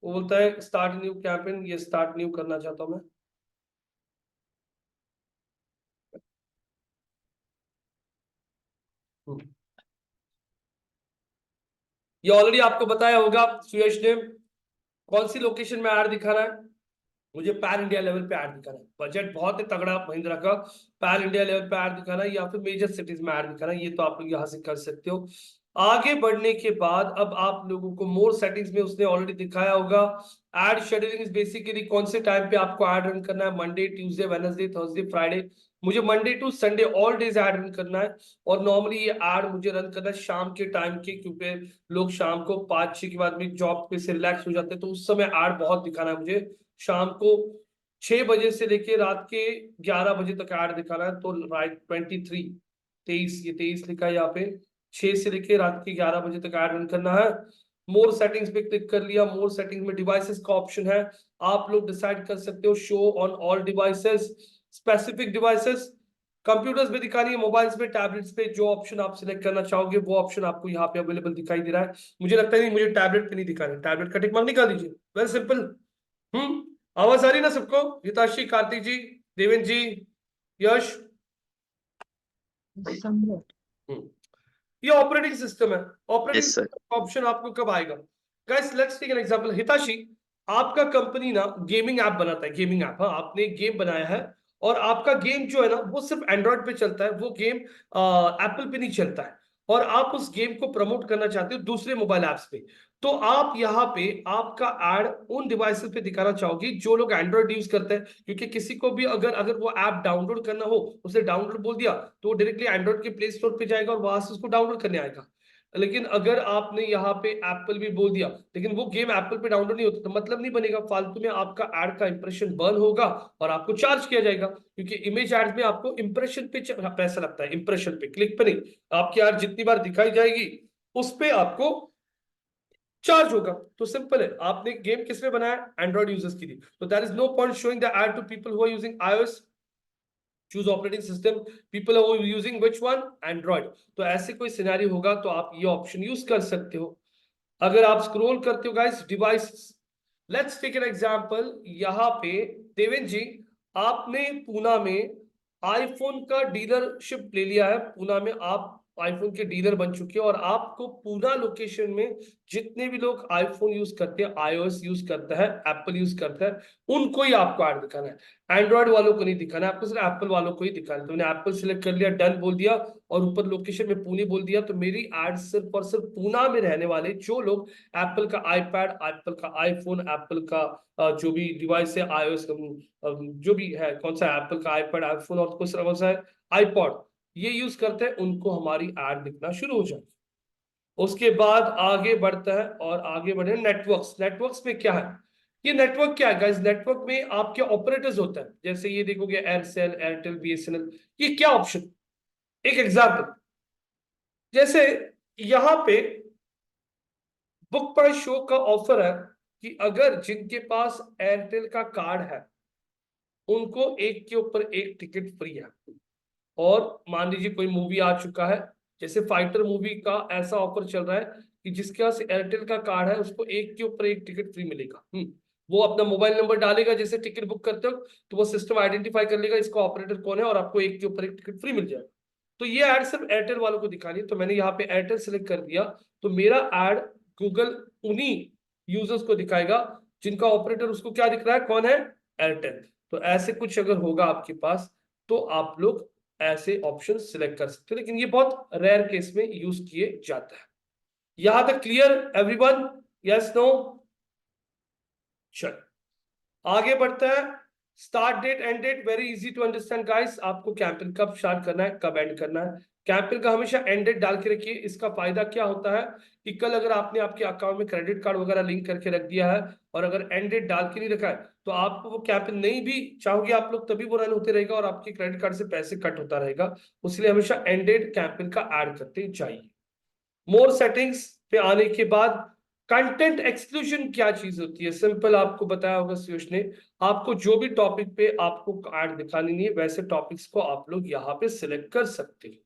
वो बोलता है स्टार्ट न्यू कैंपेन, ये स्टार्ट न्यू करना चाहता हूं मैं। ये ऑलरेडी आपको बताया होगा सुयश ने, कौन सी लोकेशन में ऐड दिखाना है, मुझे पैन इंडिया लेवल पे ऐड दिखाना है। बजट बहुत है तगड़ा महिंद्रा का, पैन इंडिया लेवल पे ऐड दिखाना है या फिर मेजर सिटीज में ऐड दिखाना है, ये तो आप लोग यहाँ से कर सकते हो। आगे बढ़ने के बाद अब आप लोगों को मोर सेटिंग्स में उसने ऑलरेडी दिखाया होगा। एड शेड्यूलिंग इज बेसिकली कौन से टाइम पे आपको ऐड रन करना है, Monday, Tuesday, Wednesday, Thursday, Friday. मुझे Monday to Sunday all days ad run करना है, और नॉर्मली ये ऐड मुझे रन करना है शाम के टाइम के, क्योंकि लोग शाम को 5-6 के बाद में जॉब पे से रिलैक्स हो जाते हैं, तो उस समय ऐड बहुत दिखाना है मुझे। शाम को 6 बजे से लेके रात के 11 बजे तक ऐड दिखाना है। तो राइट 23 23, ये 23 लिखा है यहाँ पे, 6 से लेके रात के 11 बजे तक ऐड रन करना है। मोर सेटिंग्स पे क्लिक कर लिया। मोर सेटिंग्स में डिवाइसेस का ऑप्शन है, आप लोग डिसाइड कर सकते हो show on all devices, specific devices, computers पे दिखानी है, मोबाइल्स पे, टैबलेट्स पे, जो ऑप्शन आप सिलेक्ट करना चाहोगे वो ऑप्शन आपको यहाँ पे अवेलेबल दिखाई दे रहा है। मुझे लगता है नहीं, मुझे टैबलेट पे नहीं दिखा रहा, टैबलेट का टिक मार्क निकाल दीजिए, वेरी सिंपल। आवाज आ रही ना सबको? हिताशी, कार्तिक जी, देवेंद्र जी, यश। ये ऑपरेटिंग सिस्टम है, ऑपरेटिंग ऑप्शन आपको कब आएगा? Guys let's take an example. Hitashi, आपका कंपनी ना गेमिंग ऐप बनाता है, गेमिंग ऐप, हाँ आपने गेम बनाया है, और आपका गेम जो है ना वो सिर्फ एंड्रॉइड पे चलता है, वो गेम एप्पल पे नहीं चलता है, और आप उस गेम को प्रमोट करना चाहते हो दूसरे मोबाइल ऐप्स पे। तो आप यहाँ पे आपका एड उन डिवाइसेस पे दिखाना चाहोगे जो लोग एंड्रॉइड यूज करते हैं, क्योंकि किसी को भी अगर अगर वो ऐप डाउनलोड करना हो, उसे डाउनलोड बोल दिया तो डायरेक्टली एंड्रॉइड के प्ले स्टोर पे जाएगा और वहां से उसको डाउनलोड करने आएगा। लेकिन अगर आपने यहाँ पे एप्पल भी बोल दिया, लेकिन वो गेम एप्पल पे डाउनलोड नहीं होता, तो मतलब नहीं बनेगा, फालतू में आपका एड का इंप्रेशन बर्न होगा और आपको चार्ज किया जाएगा, क्योंकि इमेज एड्स में आपको इंप्रेशन पे पैसा लगता है, इंप्रेशन पे, क्लिक पे नहीं। आपकी एड जितनी बार दिखाई जाएगी उस पे आपको चार्ज होगा। तो सिंपल है, आपने गेम किस में बनाया, एंड्रॉइड यूजर्स के लिए, तो there is no point showing the ad to people who are using iOS, choose operating system, people are using which one, Android. तो ऐसे कोई सिनेरियो होगा तो आप ये ऑप्शन यूज कर सकते हो। अगर आप स्क्रॉल करते हो guys, device, let's take an example. यहाँ पे देवेंद्र जी, आपने पूना में आईफोन का डीलरशिप ले लिया है, पूना में आप आईफोन के डीलर बन चुके हैं, और आपको पूना लोकेशन में जितने भी लोग आईफोन यूज करते हैं, iOS यूज करता है, एप्पल यूज करता है, उनको ही आपको ऐड दिखाना है, एंड्रॉइड वालों को नहीं दिखाना है, आपको सिर्फ एप्पल वालों को ही दिखाना है। तो मैंने एप्पल सिलेक्ट कर लिया, डन बोल दिया, और ऊपर लोकेशन में पुणे बोल दिया। तो मेरी एड सिर्फ और सिर्फ पूना में रहने वाले जो लोग एप्पल का आईपैड, एप्पल का आईफोन, एप्पल का जो भी डिवाइस है, iOS जो भी है, कौन सा एप्पल का आईपैड, आईफोन, और कौन सा है आईपॉड, ये यूज करते हैं, उनको हमारी एड दिखना शुरू हो जाए। उसके बाद आगे बढ़ता है, और आगे बढ़े नेटवर्क्स। नेटवर्क्स में क्या है, ये नेटवर्क क्या है गाइस, नेटवर्क में आपके ऑपरेटर्स होते हैं, जैसे ये देखोगे एयरसेल, एयरटेल, बीएसएनएल, ये क्या ऑप्शन, एक एग्जांपल, जैसे यहाँ पे बुक बाय शो का ऑफर है कि अगर जिनके पास एयरटेल का कार्ड है उनको एक के ऊपर एक टिकट फ्री है, और मान लीजिए कोई मूवी आ चुका है, जैसे फाइटर मूवी का ऐसा ऑफर चल रहा है कि जिसके पास एयरटेल का कार्ड है उसको एक के ऊपर एक टिकट फ्री मिलेगा। वो अपना मोबाइल नंबर डालेगा, जैसे टिकट बुक करते हो तो वो सिस्टम आइडेंटिफाई कर लेगा इसका ऑपरेटर कौन है और आपको एक के ऊपर एक टिकट फ्री मिल जाएगा। तो ये ऐड सिर्फ एयरटेल वालों को दिखानी है, तो मैंने यहाँ पे एयरटेल सेलेक्ट कर दिया। तो मेरा ऐड गूगल उन्हीं यूजर्स को दिखाएगा जिनका ऑपरेटर उसको क्या दिख रहा है, कौन है, एयरटेल। तो ऐसे कुछ अगर होगा आपके पास तो आप लोग ऐसे ऑप्शन सिलेक्ट कर सकते हो, लेकिन ये बहुत रेयर केस में यूज किए जाता है। यहां तक क्लियर एवरीवन? Yes no? चल आगे बढ़ता है। Start date end date very easy to understand guys. आपको कैंपेन कब स्टार्ट करना है, कब एंड करना है। कैंपेन का हमेशा एंड डेट डाल के रखिए। इसका फायदा क्या होता है कि कल अगर आपने आपके अकाउंट में क्रेडिट कार्ड वगैरह लिंक करके रख दिया है और अगर एंड डेट डाल के नहीं रखा है तो आपको वो कैंपेन नहीं भी चाहोगे आप लोग तभी वो रन होते रहेगा और आपके क्रेडिट कार्ड से पैसे कट होता रहेगा। इसलिए हमेशा एंड डेट कैंपेन का ऐड करते जाइए। मोर सेटिंग्स पे आने के बाद कंटेंट एक्सक्लूजन क्या चीज होती है, सिंपल आपको बताया होगा सुयश ने। आपको जो भी टॉपिक पे आपको ऐड दिखानी नहीं है वैसे टॉपिक्स को आप लोग यहाँ पे सिलेक्ट कर सकते हैं।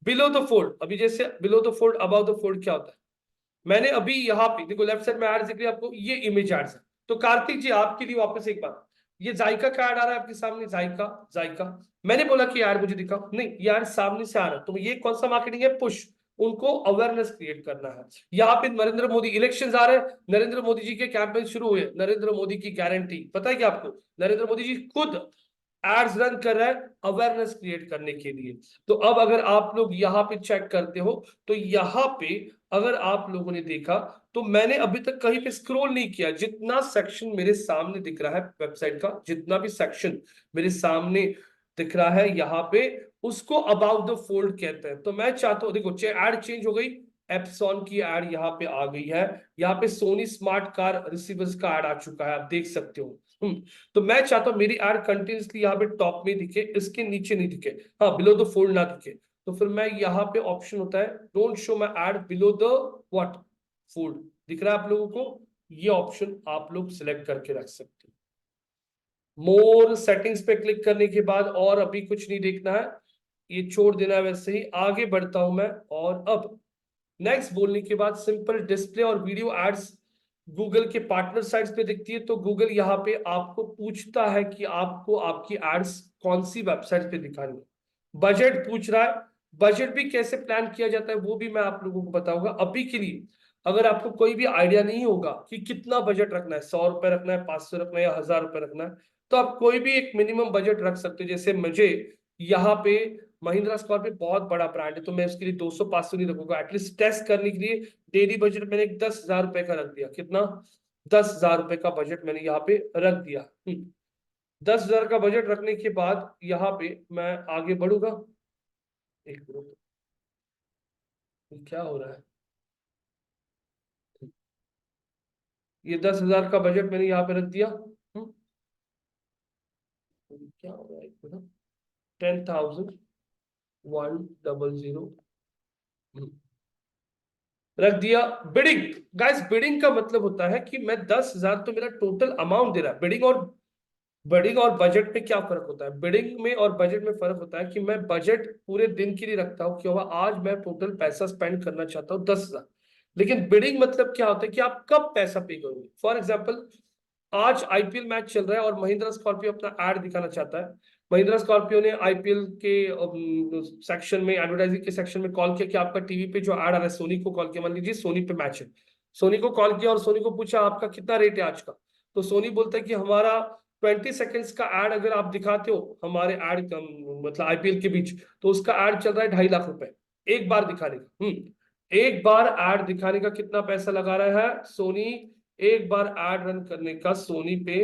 बिलो द फोल्ड, अभी जैसे below the fold about the fold क्या होता है, मैंने अभी यहाँ पे देखो लेफ्ट साइड में ऐड दिख रही है आपको, ये इमेज एड्स है। तो कार्तिक जी आपके लिए वापस एक बात, ये जायका का ऐड आ रहा है आपके सामने, जायका जायका। मैंने बोला कि यार मुझे दिखाओ, नहीं यार सामने से आ रहा है। तो ये कौन सा मार्केटिंग है, पुश, उनको अवेयरनेस क्रिएट करना है। यहाँ पे नरेंद्र मोदी इलेक्शंस आ रहे हैं, नरेंद्र मोदी जी के कैंपेन शुरू हुए, नरेंद्र मोदी की गारंटी पता है क्या आपको, नरेंद्र मोदी जी खुद एड्स रन कर रहा है अवेयरनेस क्रिएट करने के लिए। तो अब अगर आप लोग यहाँ पे चेक करते हो तो यहाँ पे अगर आप लोगों ने देखा तो मैंने अभी तक कहीं पे स्क्रॉल नहीं किया, जितना सेक्शन मेरे सामने दिख रहा है वेबसाइट का, जितना भी सेक्शन मेरे सामने दिख रहा है यहाँ पे, उसको अबाउट द फोल्ड कहते हैं। तो मैं चाहता हूँ देखो ऐड चेंज हो गई, एप्सॉन की ऐड यहाँ पे आ गई है, यहाँ पे सोनी स्मार्ट कार रिसीवर्स का ऐड आ चुका है, आप देख सकते हो। तो मैं चाहता हूं मेरी ऐड कंटिन्यूसली यहाँ पे टॉप में दिखे, इसके नीचे नहीं दिखे, हाँ बिलो द फोल्ड ना दिखे। तो फिर मैं यहाँ पे ऑप्शन होता है don't show my add below the what fold, दिख रहा है आप लोगों को, ये ऑप्शन आप लोग सिलेक्ट करके रख सकते हो। मोर सेटिंग्स पे क्लिक करने के बाद और अभी कुछ नहीं देखना है, ये छोड़ देना है वैसे ही। आगे बढ़ता हूं मैं और अब नेक्स्ट बोलने के बाद सिंपल डिस्प्ले और वीडियो एड्स गूगल के पार्टनर साइट्स पे दिखती है। तो गूगल यहाँ पे आपको पूछता है कि आपको आपकी एड्स कौन सी वेबसाइट पे दिखानी है। बजट पूछ रहा है, बजट भी कैसे प्लान किया जाता है वो भी मैं आप लोगों को बताऊंगा। अभी के लिए अगर आपको कोई भी आइडिया नहीं होगा कि कितना बजट रखना है, 100 रुपए रखना है, 500 रखना है या 1000 रुपए रखना है, तो आप कोई भी एक मिनिमम बजट रख सकते हो। जैसे मुझे यहाँ पे महिंद्रा स्कॉर्पियो बहुत बड़ा ब्रांड है तो मैं उसके लिए 200-500 नहीं रखूंगा, एटलीस्ट टेस्ट करने के लिए डेली बजट मैंने 10,000 रुपए का रख दिया। कितना, 10,000 रुपए का बजट मैंने यहाँ पे रख दिया। 10,000 का बजट रखने के बाद यहाँ पे मैं आगे बढ़ूंगा। एक मिनट, क्या हो रहा है, ये 10,000 का बजट मैंने यहाँ पे रख दिया। क्या हो रहा है, एक मिनट, 10,100 रख दिया। बिडिंग, गाइस बिडिंग का मतलब होता है कि मैं 10,000 तो मेरा टोटल अमाउंट दे रहा है। बिडिंग और बजट में क्या फर्क होता है, बिडिंग में और बजट में फर्क होता है कि मैं बजट पूरे दिन के लिए रखता हूँ, क्यों, आज मैं टोटल पैसा स्पेंड करना चाहता हूँ 10,000। लेकिन बिडिंग मतलब क्या होता है कि आप कब पैसा पे करोगे। फॉर एग्जाम्पल आज आईपीएल मैच चल रहा है और महिंद्रा स्कॉर्पियो अपना ऐड दिखाना चाहता है। महिंद्रा स्कॉर्पियो ने आईपीएल के सेक्शन में, एडवर्टाइजिंग के सेक्शन में कॉल किया कि आपका टीवी पे जो ऐड आ रहा है, सोनी को कॉल किया, मान लीजिए सोनी पे मैच है, सोनी को कॉल किया और सोनी को पूछा आपका कितना रेट है आज का। तो सोनी बोलता है कि हमारा 20 सेकेंड्स का ऐड अगर आप दिखाते हो हमारे ऐड मतलब आईपीएल के बीच, तो उसका ऐड चल रहा है 2.5 लाख रुपए एक बार दिखाने का। एक बार ऐड दिखाने का कितना पैसा लगा रहा है सोनी, एक बार ऐड रन करने का सोनी पे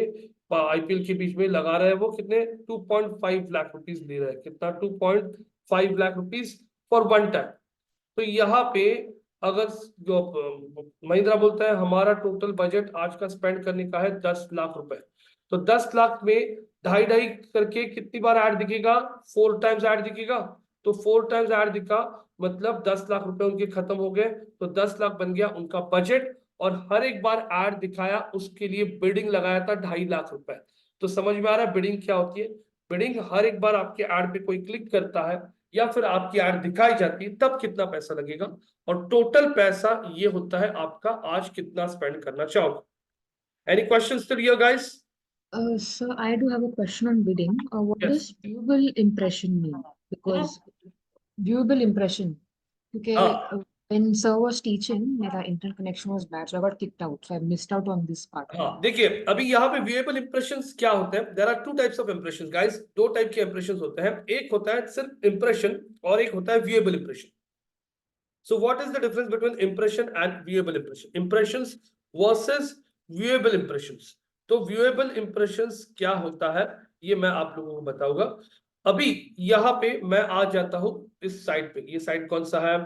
आईपीएल के बीच में लगा रहा है वो कितने, 2.5 लाख रुपीस ले रहा है। कितना, 2.5 lakh rupees for one time. तो यहाँ पे अगर जो महिंद्रा बोलता है हमारा टोटल बजट आज का स्पेंड करने का है 10 लाख रुपए, तो 10 लाख में 2.5 करके कितनी बार ऐड दिखेगा, 4 टाइम्स ऐड दिखेगा। तो 4 टाइम्स ऐड दिखा मतलब 10 लाख रुपए उनके खत्म हो गए, तो 10 लाख बन गया उनका बजट। और हर एक बार ऐड दिखाया उसके लिए बिडिंग लगाया था 2.5 लाख रुपए। तो समझ में आ रहा है बिडिंग क्या होती है। बिडिंग हर एक बार आपके ऐड पे कोई क्लिक करता है या फिर आपकी ऐड दिखाई जाती है तब कितना पैसा लगेगा, और टोटल पैसा ये होता है आपका आज कितना स्पेंड करना चाहोगे। Any questions still here, guys? So I do have a question on bidding. What Yes. does viewable impression mean? Because viewable impression, because हाँ when sir was teaching, मेरा internet connection was bad, so I got kicked out. So I missed out on this part. हाँ देखिए, अभी यहाँ पे viewable impressions क्या होते हैं? There are two types of impressions guys, दो टाइप के इंप्रेशंस होते हैं। एक होता है सिर्फ इंप्रेशन और एक होता है viewable impression. So what is the difference between impression and viewable impression? Impressions versus viewable impressions. तो व्यूएबल इंप्रेशंस क्या होता है ये मैं आप लोगों को बताऊंगा। अभी यहाँ पे मैं आ जाता हूं इस साइट पे। ये साइट कौन सा है?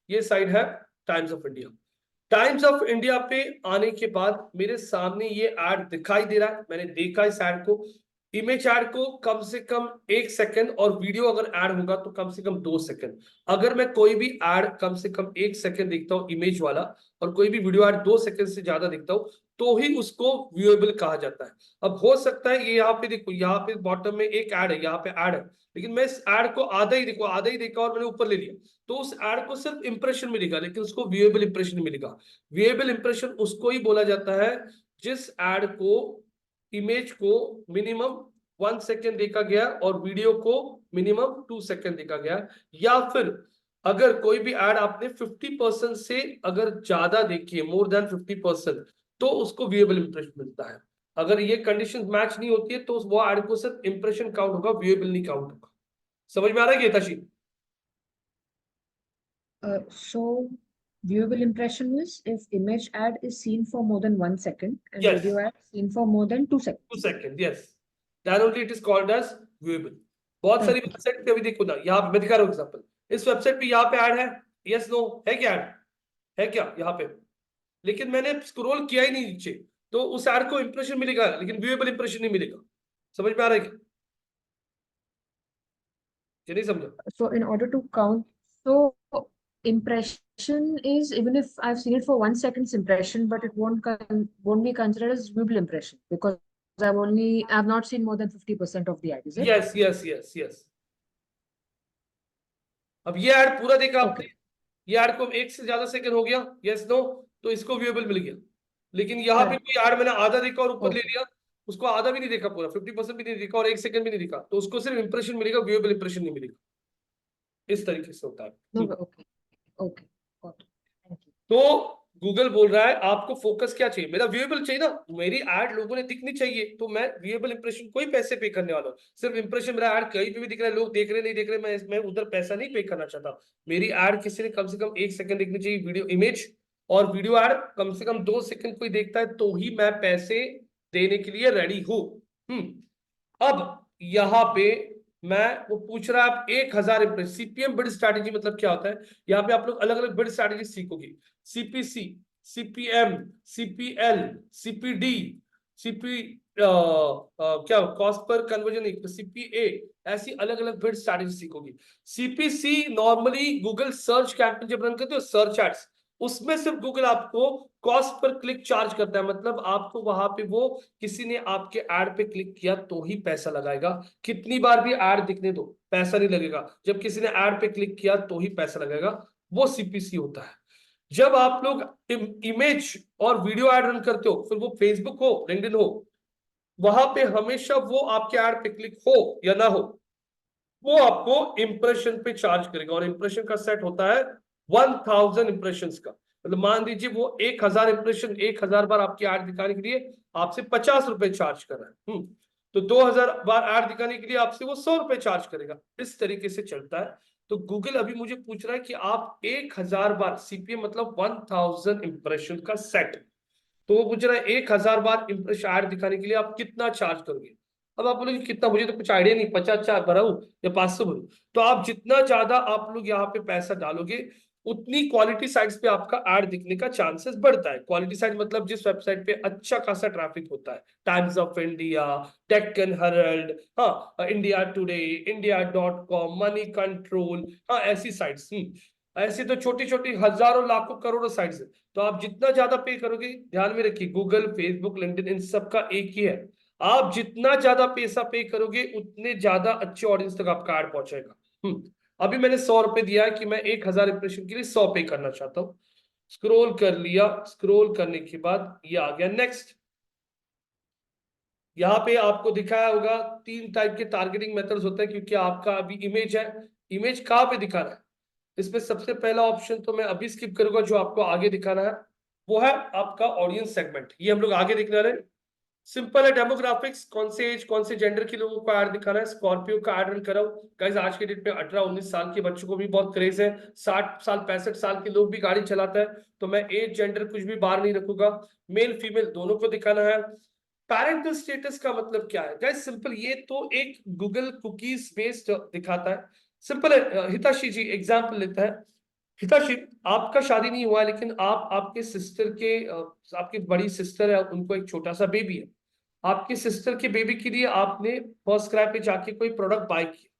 ये साइट है Times of India. Times of India पे आने के बाद मेरे सामने ये एड दिखाई दे रहा है। मैंने देखा इस एड को, इमेज एड को कम से कम 1 सेकंड, और वीडियो अगर ऐड होगा तो कम से कम 2 सेकंड। अगर मैं कोई भी ऐड कम से कम 1 सेकंड देखता हूं इमेज वाला, और कोई भी वीडियो ऐड 2 सेकंड से ज्यादा देखता हूं, तो ही उसको व्यूएबल कहा जाता है। अब हो सकता है ये यहाँ पे देखो, यहाँ पे बॉटम में एक ऐड है, यहाँ पे ऐड है, लेकिन मैं इस ऐड को आधा ही देखा और मैंने ऊपर ले लिया, तो उस ऐड को सिर्फ इंप्रेशन मिलेगा, लेकिन उसको व्यूएबल इंप्रेशन नहीं मिलेगा। व्यूएबल इंप्रेशन उसको ही बोला जाता है जिस ऐड को, इमेज को मिनिमम 1 सेकेंड देखा गया और वीडियो को मिनिमम 2 सेकेंड देखा गया, या फिर अगर कोई भी ऐड आपने 50% से अगर ज्यादा देखी है, मोर देन 50%, तो उसको व्यूएबल इंप्रेशन मिलता है। अगर ये कंडीशन मैच नहीं होती है तो वो ऐड को सिर्फ इंप्रेशन काउंट होगा, व्यूएबल नहीं काउंट होगा। समझ में आ रहा है गीताशी? So viewable impression is if image ad is seen for more than 1 second and Yes. video ad seen for more than 2 seconds. 2 second, yes, then only it is called as viewable। बहुत सारी website पे अभी देखो ना, यहाँ पे मैं दिखा रहा हूँ एग्जांपल, इस वेबसाइट पे यहाँ पे ऐड है, यस नो है क्या? ऐड है क्या यहाँ पे? लेकिन मैंने स्क्रॉल किया ही नहीं नीचे, तो उस ऐड को इंप्रेशन मिलेगा लेकिन व्यूएबल इंप्रेशन नहीं मिलेगा। समझ में आ रहा है क्या? ये नहीं समझा? So in order to count, so impression is even if I've seen it for 1 second's impression, but it won't be considered as viewable impression because I've not seen more than 50% of the ad, is it? Yes yes yes yes. अब ये add पूरा देखा आपने, ये add को 1 से ज्यादा second हो गया, यस नो, तो इसको व्यूएबल मिल गया। लेकिन यहाँ पे कोई ऐड मैंने आधा देखा और ऊपर ले लिया, उसको आधा भी नहीं देखा, पूरा 50% भी नहीं देखा और 1 सेकंड भी नहीं देखा, तो उसको सिर्फ इंप्रेशन मिलेगा, व्यूएबल इंप्रेशन नहीं मिलेगा। इस तरीके से होता है। No, okay, okay, got it. Thank you. तो गूगल बोल रहा है आपको फोकस क्या चाहिए? मेरा व्यूएबल चाहिए ना, मेरी ऐड लोगों ने दिखनी चाहिए, तो मैं व्यूएबल इंप्रेशन को ही पैसे पे करने वाला हूँ। सिर्फ इंप्रेशन, मेरा ऐड कहीं पे भी दिख रहा है, लोग देख रहे नहीं देख रहे, मैं उधर पैसा नहीं पे करना चाहता। मेरी ऐड किसी ने कम से कम 1 सेकंड देखनी चाहिए, वीडियो इमेज, और वीडियो ऐड कम से कम 2 सेकंड कोई देखता है तो ही मैं पैसे देने के लिए रेडी हूं। अब यहाँ पे मैं, वो पूछ रहा है आप 1000 इंप्रेशन, सीपीएम बिड स्ट्रैटेजी मतलब क्या होता है? यहाँ पे आप लोग अलग अलग बिड स्ट्रैटेजी सीखोगे, CPC, CPM, CPL, CPD, CP क्या कॉस्ट पर कन्वर्जन, सीपीए, ऐसी अलग अलग बिड स्ट्रैटेजी सीखोगे। CPC normally Google search campaign जब रन करते हो, सर्च एड्स, उसमें सिर्फ गूगल आपको कॉस्ट पर क्लिक चार्ज करता है, मतलब आपको वहां पे वो किसी ने आपके ऐड पे क्लिक किया तो ही पैसा लगाएगा। कितनी बार भी ऐड दिखने दो, पैसा नहीं लगेगा। जब किसी ने ऐड पे क्लिक किया तो ही पैसा लगेगा, वो सीपीसी होता है। जब आप लोग इमेज और वीडियो ऐड रन करते हो, फिर वो फेसबुक हो, लिंक्डइन हो, वहां पे हमेशा वो आपके ऐड पे क्लिक हो या ना हो, वो आपको इंप्रेशन पे चार्ज करेगा, और इंप्रेशन का सेट होता है 1000 इंप्रेशंस का। मतलब मान लीजिए वो 1000 इंप्रेशन, 1000 बार आपकी ऐड दिखाने के लिए आपसे 50 रुपए चार्ज कर रहा है, तो 2000 बार ऐड दिखाने के लिए आपसे वो 100 रुपए चार्ज करेगा। इस तरीके से चलता है। तो गूगल अभी मुझे पूछ रहा है कि आप 1000 बार, सीपीएम मतलब 1000 इंप्रेशन का सेट, तो वो पूछ रहा है 1000 बार इंप्रेशन ऐड दिखाने के लिए आप कितना चार्ज करोगे? अब आप बोलोगे कितना, मुझे तो कुछ आइडिया नहीं, 50 भराऊं या 500 भरूं? तो आप जितना ज्यादा आप लोग यहाँ पे पैसा डालोगे, उतनी क्वालिटी साइट्स पे आपका ऐड दिखने का चांसेस बढ़ता है। क्वालिटी साइट मतलब जिस वेबसाइट पे अच्छा खासा ट्रैफिक होता है, Times of India, Deccan Herald, हाँ, India today, india.com, money control, हाँ, ऐसी साइट्स। ऐसी तो छोटी छोटी हजारों लाखों करोड़ों साइट्स है। तो आप जितना ज्यादा पे करोगे, ध्यान में रखिए, गूगल, फेसबुक, लिंक्डइन, इन सब का एक ही है, आप जितना ज्यादा पैसा पे करोगे उतने ज्यादा अच्छे ऑडियंस तक आपका ऐड पहुंचेगा। अभी मैंने 100 रुपए दिया है कि मैं 1000 इंप्रेशन के लिए 100 पे करना चाहता हूँ। स्क्रॉल कर लिया, स्क्रॉल करने के बाद ये आ गया नेक्स्ट। यहाँ पे आपको दिखाया होगा 3 टाइप के टारगेटिंग मेथड्स होते हैं, क्योंकि आपका अभी इमेज है, इमेज कहाँ पे दिखाना है। इसमें सबसे पहला ऑप्शन तो मैं अभी स्किप करूंगा, जो आपको आगे दिखाना है वो है आपका ऑडियंस सेगमेंट। ये हम लोग आगे दिखा रहे हैं। सिंपल है, डेमोग्राफिक्स, कौन से एज कौन से जेंडर के लोगों को ऐड दिखाना है। स्कॉर्पियो का ऐड रन कराओ गाइस। आज के डेट में 18-19 साल के बच्चों को भी बहुत क्रेज है, 60 साल 65 साल के लोग भी गाड़ी चलाता है, तो मैं एज जेंडर कुछ भी बाहर नहीं रखूंगा। मेल फीमेल दोनों को दिखाना है। पैरेंटल स्टेटस का मतलब क्या है गाइस? सिंपल, ये तो एक गूगल कुकीज बेस्ड दिखाता है। सिंपल है। हिताशी जी एग्जाम्पल लेता है। हिताशी, आपका शादी नहीं हुआ है, लेकिन आप आपके सिस्टर के आपकी बड़ी सिस्टर है, उनको एक छोटा सा बेबी है। आपकी सिस्टर के बेबी के लिए आपने फर्स्ट क्राई पे जाके कोई प्रोडक्ट बाय किया,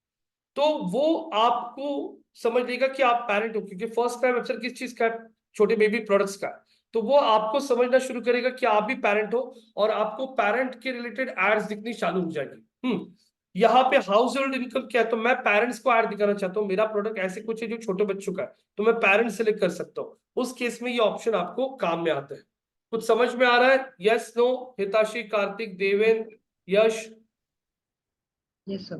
तो वो आपको समझ लेगा कि आप पैरेंट हो, क्योंकि फर्स्ट क्राई वेबसाइट किस चीज का है? छोटे बेबी प्रोडक्ट्स का है। तो वो आपको समझना शुरू करेगा कि आप भी पैरेंट हो, और आपको पैरेंट के रिलेटेड एड्स दिखनी चालू हो जाएगी। यहाँ पे हाउस होल्ड इनकम क्या है? तो मैं पेरेंट्स को ऐड दिखाना चाहता हूँ, मेरा प्रोडक्ट ऐसे कुछ है जो छोटे बच्चों का है, तो मैं पेरेंट्स सेलेक्ट कर सकता हूँ। उस केस में ये ऑप्शन आपको काम में आता है। कुछ समझ में आ रहा है? Yes no? Hitashi, Kartik, Deven, Yash. Yes, sir.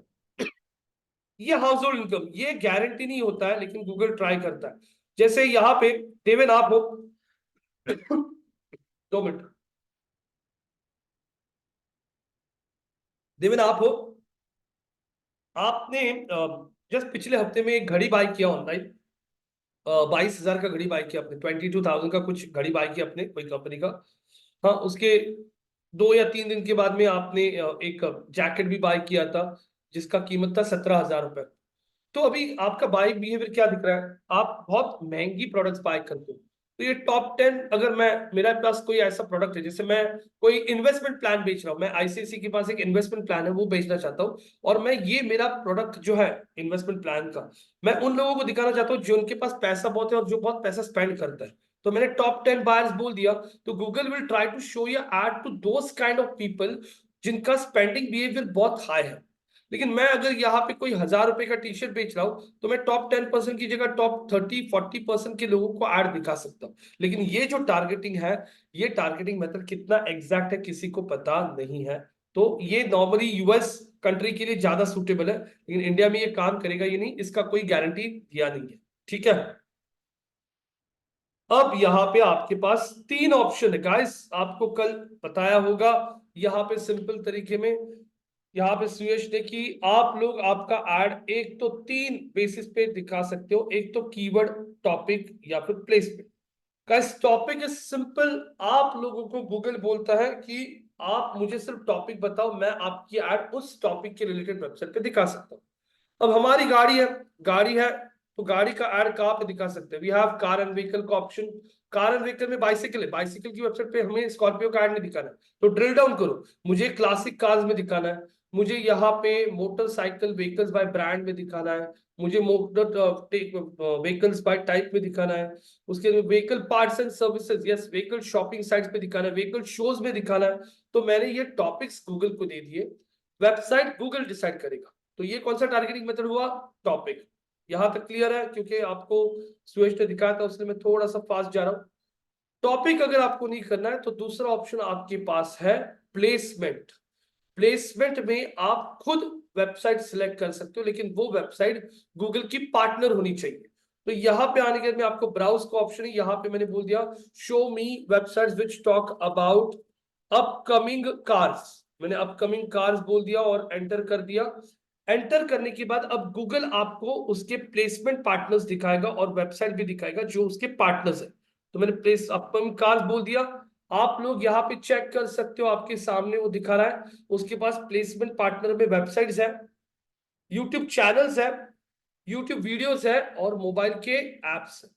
ये हाउस होल्ड इनकम, ये गारंटी नहीं होता है, लेकिन गूगल ट्राई करता है। जैसे यहाँ पे देवेन आप हो 2 मिनट। देवेन आप हो, आपने जस्ट पिछले हफ्ते में एक घड़ी बाय किया ऑनलाइन। 22,000 का घड़ी बाय किया आपने, 22,000 का कुछ घड़ी बाय किया आपने कोई कंपनी का। हाँ, उसके 2 या 3 दिन के बाद में आपने एक जैकेट भी बाय किया था, जिसका कीमत था 17,000 रुपए। तो अभी आपका बाइक बिहेवियर क्या दिख रहा है? आप बहुत महंगी प्रोडक्ट्स बाय करते हो। तो ये टॉप 10, अगर मैं, मेरे पास कोई ऐसा प्रोडक्ट है, जैसे मैं कोई इन्वेस्टमेंट प्लान बेच रहा हूँ, मैं आईसीआईसी के पास एक इन्वेस्टमेंट प्लान है वो बेचना चाहता हूँ, और मैं ये मेरा प्रोडक्ट जो है इन्वेस्टमेंट प्लान का, मैं उन लोगों को दिखाना चाहता हूँ जो उनके पास पैसा बहुत है और जो बहुत पैसा स्पेंड करता है। तो मैंने टॉप 10 बायर्स बोल दिया, तो Google will try to show you ad to those kind of people जिनका स्पेंडिंग बिहेवियर बहुत हाई है। लेकिन मैं अगर यहाँ पे कोई 1,000 रुपए का टी शर्ट बेच रहा हूँ, तो मैं टॉप 10% की जगह टॉप 30-40% के लोगों को ऐड दिखा सकता हूँ। लेकिन ये जो टारगेटिंग है, ये टारगेटिंग मेथड कितना एग्जैक्ट है किसी को पता नहीं है। तो ये नॉर्मली यूएस कंट्री के लिए ज्यादा सूटेबल है, लेकिन इंडिया में ये काम करेगा ये नहीं, इसका कोई गारंटी दिया नहीं है। ठीक है, अब यहाँ पे आपके पास 3 ऑप्शन है गाइस, आपको कल बताया होगा। यहाँ पे सिंपल तरीके में, यहाँ पे सुयश ने कि आप लोग आपका एड एक तो 3 बेसिस पे दिखा सकते हो। एक तो कीवर्ड, टॉपिक, या फिर placement. Guys topic is simple, आप लोगों को गूगल बोलता है कि आप मुझे सिर्फ टॉपिक बताओ, मैं आपकी एड उस टॉपिक के रिलेटेड वेबसाइट पे दिखा सकता हूँ। अब हमारी गाड़ी है, तो गाड़ी का ऐड कहाँ पे दिखा सकते हैं? We have car and vehicle का ऑप्शन। कार एंड व्हीकल में बाइसिकल है, बाइसिकल की वेबसाइट पे हमें स्कॉर्पियो का ऐड नहीं दिखाना है, तो ड्रिल डाउन करो, मुझे क्लासिक कार्स में दिखाना है, मुझे यहाँ पे मोटरसाइकिल व्हीकल्स बाय ब्रांड में दिखाना है, मुझे मोटर व्हीकल्स बाय टाइप में दिखाना है, उसके vehicle parts and services, yes, vehicle shopping sites पे दिखाना है, व्हीकल शोज में दिखाना है। तो मैंने ये टॉपिक्स गूगल को दे दिए, वेबसाइट गूगल डिसाइड करेगा। तो ये कौन सा टारगेटिंग मेथड हुआ? टॉपिक। यहां तक क्लियर है? क्योंकि आपको सुरेश ने दिखाया था, उसलिए मैं थोड़ा सा फास्ट जा रहा हूं। टॉपिक अगर आपको नहीं करना है, तो दूसरा ऑप्शन आपके पास है प्लेसमेंट। प्लेसमेंट में आप खुद वेबसाइट सिलेक्ट कर सकते हो, लेकिन वो वेबसाइट गूगल की पार्टनर होनी चाहिए। तो यहाँ पे आने के बाद में आपको ब्राउज का ऑप्शन है, यहाँ पे मैंने बोल दिया show me websites which talk about upcoming cars. मैंने अपकमिंग कार्स बोल दिया और एंटर कर दिया। एंटर करने के बाद अब गूगल आपको उसके प्लेसमेंट पार्टनर्स दिखाएगा और वेबसाइट भी दिखाएगा जो उसके पार्टनर्स है। तो मैंने प्लेस अपकमिंग कार्स बोल दिया। आप लोग यहाँ पे चेक कर सकते हो, आपके सामने वो दिखा रहा है, उसके पास प्लेसमेंट पार्टनर में वेबसाइट्स है, यूट्यूब चैनल्स है, यूट्यूब वीडियोस है, और मोबाइल के एप्स है।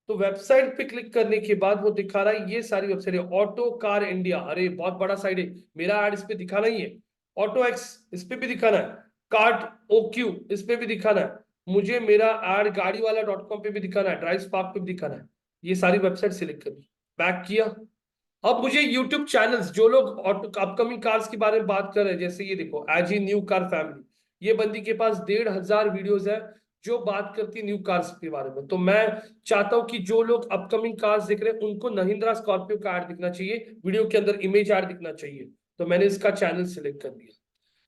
तो वेबसाइट पे क्लिक करने के बाद वो दिखा रहा है ये सारी वेबसाइट है। ऑटो कार इंडिया, अरे बहुत बड़ा साइट है, मेरा ऐड इस पे दिखाना ही है। ऑटो एक्स, इस पे भी दिखाना है। कार्ट ओक्यू, इस पे भी दिखाना है। मुझे मेरा ऐड गाड़ी वाला .com पे भी दिखाना है, ड्राइव स्पार्क पे भी दिखाना है। ये सारी वेबसाइट सिलेक्ट करनी, बैक किया। अब मुझे यूट्यूब चैनल्स, जो लोग अपकमिंग कार्स के बारे में बात कर रहे हैं, जैसे ये देखो एजी न्यू कार फैमिली, ये बंदी के पास 1,500 वीडियोस है जो बात करती है न्यू कार्स के बारे में। तो मैं चाहता हूं कि जो लोग अपकमिंग कार्स देख रहे हैं उनको महिंद्रा स्कॉर्पियो का ऐड दिखना चाहिए, वीडियो के अंदर इमेज ऐड दिखना चाहिए। तो मैंने इसका चैनल सिलेक्ट कर दिया।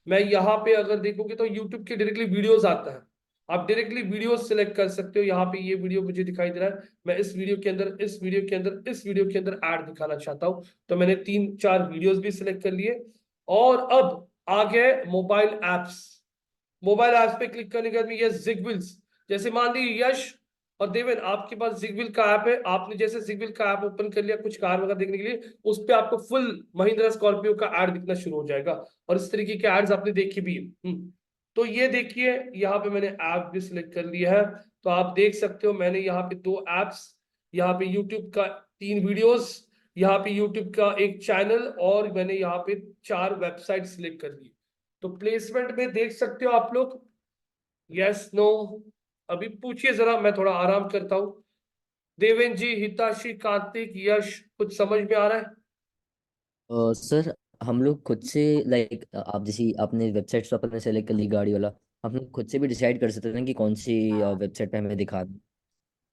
मैं यहाँ पे अगर देखोगे तो यूट्यूब के डायरेक्टली वीडियोस आता है, आप डायरेक्टली वीडियो सिलेक्ट कर सकते हो। यहाँ पे ये वीडियो मुझे दिखाई दे रहा है, मैं इस वीडियो के अंदर, इस वीडियो के अंदर, इस वीडियो के अंदर ऐड दिखाना चाहता हूँ, तो मैंने 3-4 वीडियोस भी सिलेक्ट कर लिए। और अब आ गए मोबाइल एप्स। मोबाइल एप्स पे क्लिक करने के बाद में ये जिगविल्स, जैसे मान लीजिए यश और देवेन आपके पास जिगविल का ऐप है, आपने जैसे जिगविल का ऐप ओपन कर लिया कुछ कार वगैरह देखने के लिए, उस पे आपको फुल महिंद्रा स्कॉर्पियो का ऐड दिखना शुरू हो जाएगा, और इस तरीके के एड्स आपने देखे भी हैं। तो ये देखिए यहाँ पे मैंने ऐप भी सिलेक्ट कर लिया है, तो आप देख सकते हो मैंने यहाँ पे 2 एप्स, यहाँ पे यूट्यूब का 3 वीडियोस, यहाँ पे यूट्यूब का एक चैनल, और मैंने यहाँ पे 4 वेबसाइट सिलेक्ट कर ली। तो प्लेसमेंट में देख सकते हो आप लोग, यस नो, अभी पूछिए जरा, मैं थोड़ा आराम करता हूँ। देवेन जी, हिताशी, कार्तिक, यश, कुछ समझ में आ रहा है? सर हम लोग खुद से लाइक आप जैसी आपने वेबसाइट तो आपने सेलेक्ट कर ली गाड़ी वाला, हम लोग खुद से भी डिसाइड कर सकते हैं कि कौन सी वेबसाइट पे हमें दिखाना है।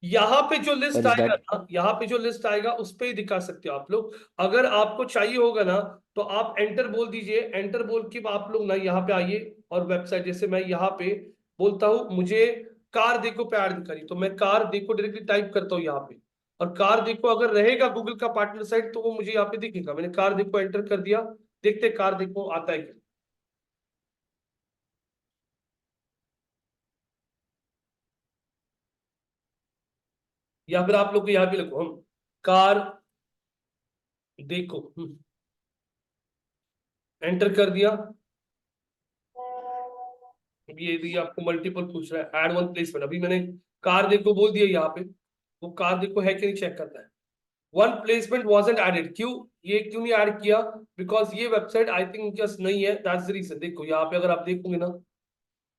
यहाँ पे जो लिस्ट और इज आएगा दैट ना, यहाँ पे जो लिस्ट आएगा उस पे ही दिखा सकते हो आप लोग। अगर आपको चाहिए होगा ना, तो आप एंटर बोल दीजिए, एंटर बोल के आप लोग ना यहाँ पे आइए, और वेबसाइट जैसे मैं यहाँ पे बोलता हूँ मुझे कार देखो पे ऐड दिखा रही, तो मैं कार देखो डायरेक्टली टाइप करता हूँ यहाँ पे, और कार देखो अगर रहेगा गूगल का पार्टनर साइट तो वो मुझे यहाँ पे दिखेगा। मैंने कार देखो एंटर कर दिया, देखते कार देखो आता है क्या। या फिर आप लोग को यहाँ पे लिखो हम कार देखो, एंटर कर दिया। ये आपको मल्टीपल पूछ रहा है, ऐड वन प्लेसमेंट, अभी मैंने कार देखो बोल दिया यहाँ पे, वो कार देखो है कि नहीं चेक करता है। वन प्लेसमेंट वाजंट एडेड, क्यों, ये क्यों नहीं ऐड किया, बिकॉज ये वेबसाइट आई थिंक उनके पास नहीं है, दैट्स द रीजन। देखो यहाँ पे अगर आप देखोगे ना,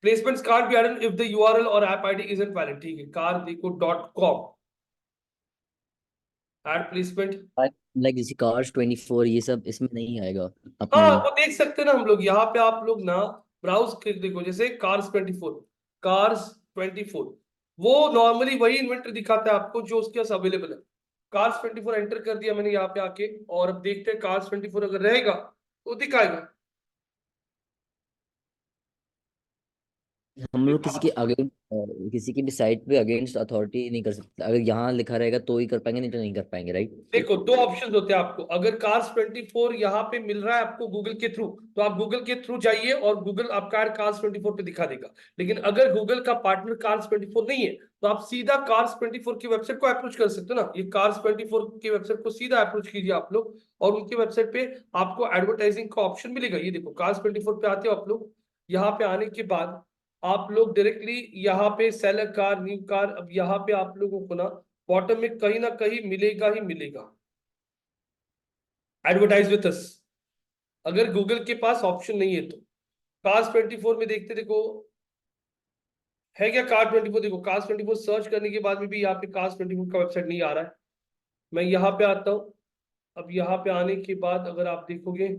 placements can't be added if the URL और ऐप आईडी इजंट वैलिड, ठीक है, कार देखो .com ऐड प्लेसमेंट। लाइक जैसे कार्स 24 ये सब इसमें नहीं आएगा हाँ अपनी। वो देख सकते हैं ना हम लोग, यहाँ पे आप लोग ना ब्राउज कर देखो, जैसे कार्स 24, कार्स 24, वो नॉर्मली वही इन्वेंटरी दिखाता है आपको जो उसके पास अवेलेबल है। कार्स 24 एंटर कर दिया मैंने यहाँ पे आके, और अब देखते हैं कार्स 24 अगर रहेगा तो दिखाएगा। हम लोग किसी के अगेंस्ट किसी की भी साइट पे अगेंस्ट अथॉरिटी नहीं कर सकते, अगर यहाँ लिखा रहेगा तो ही कर पाएंगे, नहीं तो नहीं कर पाएंगे, राइट। देखो 2 ऑप्शन होते हैं आपको, अगर कार्स 24 यहाँ पे मिल रहा है आपको गूगल के थ्रू, तो आप गूगल के थ्रू जाइए और गूगल आपका कार्स 24 पे दिखा देगा। लेकिन अगर गूगल का पार्टनर कार्स 24 नहीं है, तो आप सीधा कार्स 24 की वेबसाइट को अप्रोच कर सकते हो ना, ये कार्स 24 की वेबसाइट को सीधा अप्रोच कीजिए आप लोग, और उनकी वेबसाइट पे आपको एडवर्टाइजिंग का ऑप्शन मिलेगा। ये देखो कार्स 24 पे आते हो आप लोग, यहाँ पे आने के बाद आप लोग डायरेक्टली यहाँ पे sell a car, new car, अब यहाँ पे आप लोगों को ना बॉटम में कहीं ना कहीं मिलेगा ही मिलेगा एडवर्टाइज विथ अस, अगर गूगल के पास ऑप्शन नहीं है तो। कार्स 24 में देखते देखो है क्या, कार 24 देखो, कार्स 24 सर्च करने के बाद में भी यहाँ पे कार्स 24 का वेबसाइट नहीं आ रहा है। मैं यहाँ पे आता हूँ, अब यहाँ पे आने के बाद अगर आप देखोगे,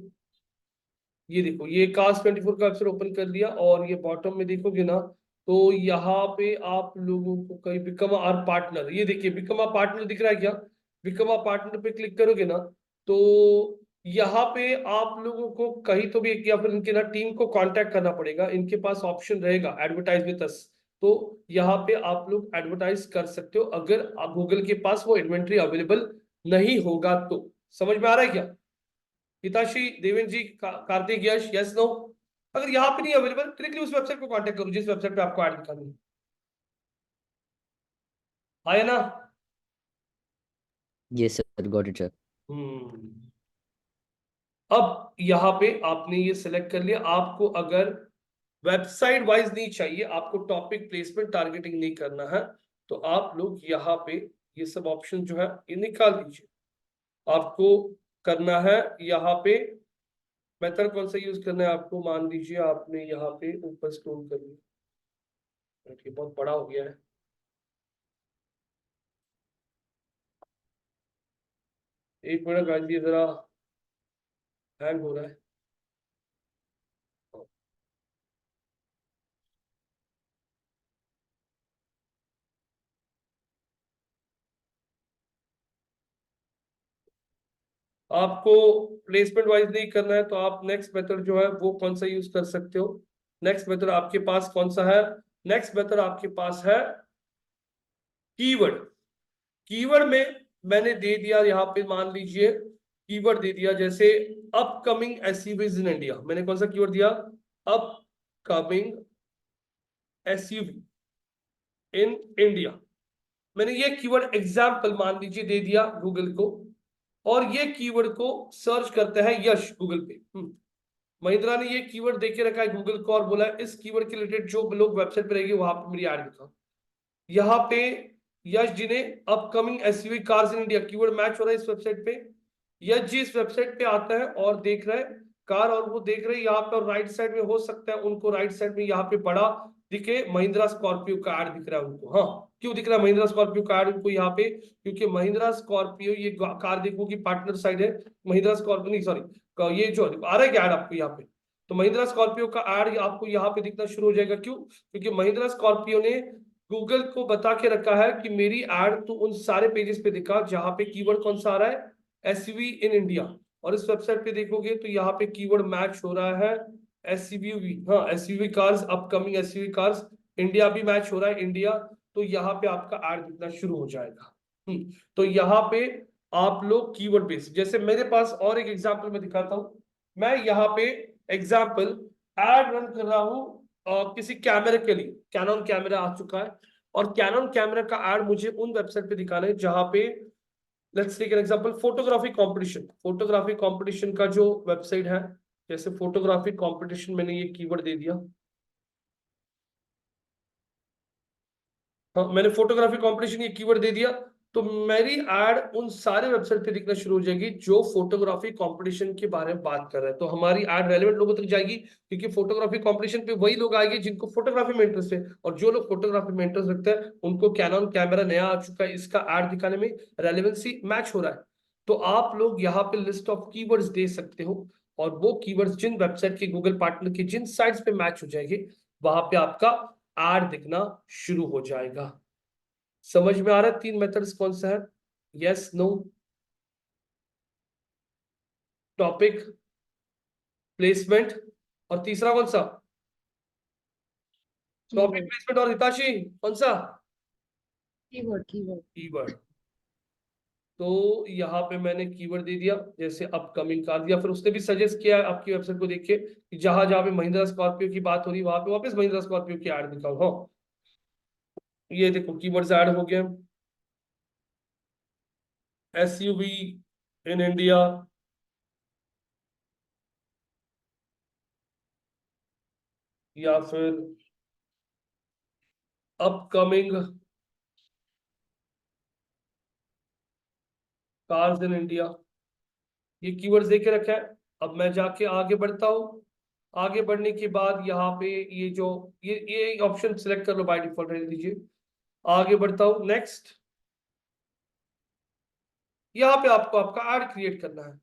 ये देखो ये कार्स 24 का वेबसाइट ओपन कर लिया, और ये बॉटम में देखोगे ना, तो यहाँ पे आप लोगों को कहीं बिकम आर पार्टनर, ये देखिए बिकम आर पार्टनर दिख रहा है क्या, बिकम आर पार्टनर पे क्लिक करोगे ना, तो यहाँ पे आप लोगों को कहीं तो भी या फिर इनके ना टीम को कांटेक्ट करना पड़ेगा, इनके पास ऑप्शन रहेगा एडवर्टाइज विद अस, तो यहाँ पे आप लोग एडवर्टाइज कर सकते हो अगर गूगल के पास वो इन्वेंट्री अवेलेबल नहीं होगा तो। समझ में आ रहा है क्या? हिताशी, देवेन जी, कार्तिक, यश, यस नो? अगर यहाँ पे नहीं अवेलेबल, डायरेक्टली उस वेबसाइट को कांटेक्ट करो जिस वेबसाइट पे आपको ऐड दिखानी है। आया ना? ये सर गॉट इट सर। हम्म। अब यहाँ पे आपने ये सिलेक्ट कर लिया, आपको अगर वेबसाइट वाइज नहीं चाहिए, आपको टॉपिक प्लेसमेंट टारगेटिंग नहीं करना है, तो आप लोग यहाँ पे ये सब ऑप्शन जो है ये निकाल दीजिए। आपको करना है यहाँ पे मेथड कौन सा यूज करना है आपको, मान लीजिए आपने यहाँ पे ऊपर स्क्रॉल कर लिया, ये बहुत बड़ा हो गया है, एक मिनट गाइस, ये जरा हैंग हो रहा है। आपको प्लेसमेंट वाइज नहीं करना है तो आप नेक्स्ट मेथड जो है वो कौन सा यूज कर सकते हो? नेक्स्ट मेथड आपके पास कौन सा है? नेक्स्ट मेथड आपके पास है कीवर्ड। कीवर्ड में मैंने दे दिया, यहाँ पे मान लीजिए कीवर्ड दे दिया जैसे अपकमिंग एसयूवीज इन इंडिया। मैंने कौन सा कीवर्ड दिया? Upcoming SUV in India. मैंने ये कीवर्ड एग्जाम्पल मान लीजिए दे दिया गूगल को, और ये कीवर्ड को सर्च करता है यश गूगल पे। महिंद्रा ने ये कीवर्ड देके रखा है गूगल को और बोला है इस कीवर्ड के रिलेटेड जो लोग वेबसाइट पे रहेंगे वहां पे मेरी ऐड दिखाओ। यहाँ पे यश जी ने upcoming SUV cars in India keyword match हो रहा है इस वेबसाइट पे। यश जी इस वेबसाइट पे आता है और देख रहे हैं कार, और वो देख रहे हैं यहाँ पे राइट साइड में, हो सकता है उनको राइट साइड में यहाँ पे बड़ा दिखे महिंद्रा स्कॉर्पियो का ऐड दिख रहा है उनको। हाँ, क्यों दिख रहा है महिंद्रा स्कॉर्पियो का ऐड उनको यहाँ पे? क्योंकि महिंद्रा स्कॉर्पियो ये कार देखो कि पार्टनर साइड है महिंद्रा स्कॉर्पियो, नहीं सॉरी, ये जो आ रहा है क्या ऐड आपको यहाँ पे, तो महिंद्रा स्कॉर्पियो का ऐड आपको यहाँ पे दिखना शुरू हो जाएगा। क्यों? क्योंकि महिंद्रा स्कॉर्पियो ने गूगल को बता के रखा है कि मेरी ऐड तो उन सारे पेजेस पे दिखा जहां पे कीवर्ड कौन सा आ रहा है? SUV in India. और इस वेबसाइट पे देखोगे तो यहाँ पे कीवर्ड मैच हो रहा है एसयूवी, हाँ SUV cars, upcoming SUV cars India भी मैच हो रहा है इंडिया। तो यहाँ पे आपका ऐड दिखना शुरू हो जाएगा। तो यहाँ पे आप लोग कीवर्ड बेस, जैसे मेरे पास और एक एग्जाम्पल मैं दिखाता हूँ। मैं यहाँ पे एग्जाम्पल ऐड रन कर रहा हूँ किसी कैमरे के लिए। कैनन कैमरा आ चुका है और कैनन कैमरा का ऐड मुझे उन वेबसाइट पे दिखाना है जहां पे, let's take an example, photography competition. Photography competition का जो वेबसाइट है, जैसे फोटोग्राफी कंपटीशन, मैंने ये कीवर्ड दे दिया। हाँ, मैंने फोटोग्राफी कंपटीशन ये कीवर्ड दे दिया, तो मेरी ऐड उन सारे वेबसाइट पे दिखना शुरू हो जाएगी जो फोटोग्राफी कंपटीशन के बारे में बात कर रहे हैं। तो हमारी ऐड रेलेवेंट लोगों तक जाएगी, क्योंकि फोटोग्राफी कंपटीशन पे वही लोग आएंगे जिनको फोटोग्राफी में इंटरेस्ट है, और जो लोग फोटोग्राफी में इंटरेस्ट रखते हैं उनको कैनन कैमरा नया आ चुका है, इसका ऐड दिखाने में रेलेवेंसी मैच हो रहा है। तो आप लोग यहाँ पे लिस्ट ऑफ कीवर्ड्स दे सकते हो, और वो कीवर्ड्स जिन वेबसाइट के गूगल पार्टनर के जिन साइट्स पे मैच हो जाएंगे वहां पे आपका ऐड दिखना शुरू हो जाएगा। समझ में आ रहा है तीन मेथड्स कौन सा है? Yes, no? टॉपिक, प्लेसमेंट, और तीसरा कौन सा? टॉपिक, कीवर्ड प्लेसमेंट और हिताशी कौन सा? Keyword keyword keyword. तो यहाँ पे मैंने कीवर्ड दे दिया जैसे अपकमिंग कार दिया, फिर उसने भी सजेस्ट किया है आपकी वेबसाइट को देख के कि जहां जहां पे महिंद्रा स्कॉर्पियो की बात हो रही है वहां पे वापस महिंद्रा स्कॉर्पियो की ऐड दिखाओ। हाँ, ये देखो कीवर्ड्स ऐड हो गया। एसयूवी इन इंडिया, या फिर अपकमिंग कार्स इन इंडिया, ये कीवर्ड्स देके रखा है। अब मैं जाके आगे बढ़ता हूँ। आगे बढ़ने के बाद यहाँ पे ये जो ये ऑप्शन सिलेक्ट कर लो, बाय डिफॉल्ट रहने दीजिए। आगे बढ़ता हूँ, नेक्स्ट। यहाँ पे आपको आपका ऐड क्रिएट करना है।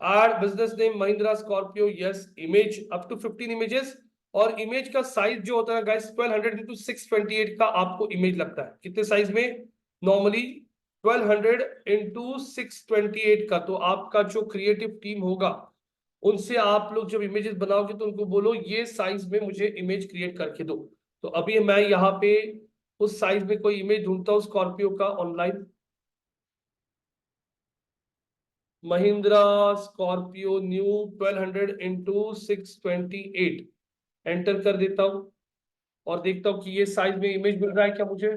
Ad business name Mahindra Scorpio, yes, image up to 15 images, और इमेज का साइज जो होता है गाइस 1200 इंटू 628 का आपको इमेज लगता है। कितने साइज में? नॉर्मली 1200 इंटू 628 का। तो आपका जो क्रिएटिव टीम होगा उनसे आप लोग जब इमेजेस बनाओगे तो उनको बोलो ये साइज में मुझे इमेज क्रिएट करके दो। तो अभी मैं यहाँ पे उस साइज में कोई इमेज ढूंढता हूँ स्कॉर्पियो का online. Mahindra Scorpio new 1200 into 628 enter कर देता हूं और देखता हूं कि ये साइज में इमेज मिल रहा है क्या मुझे।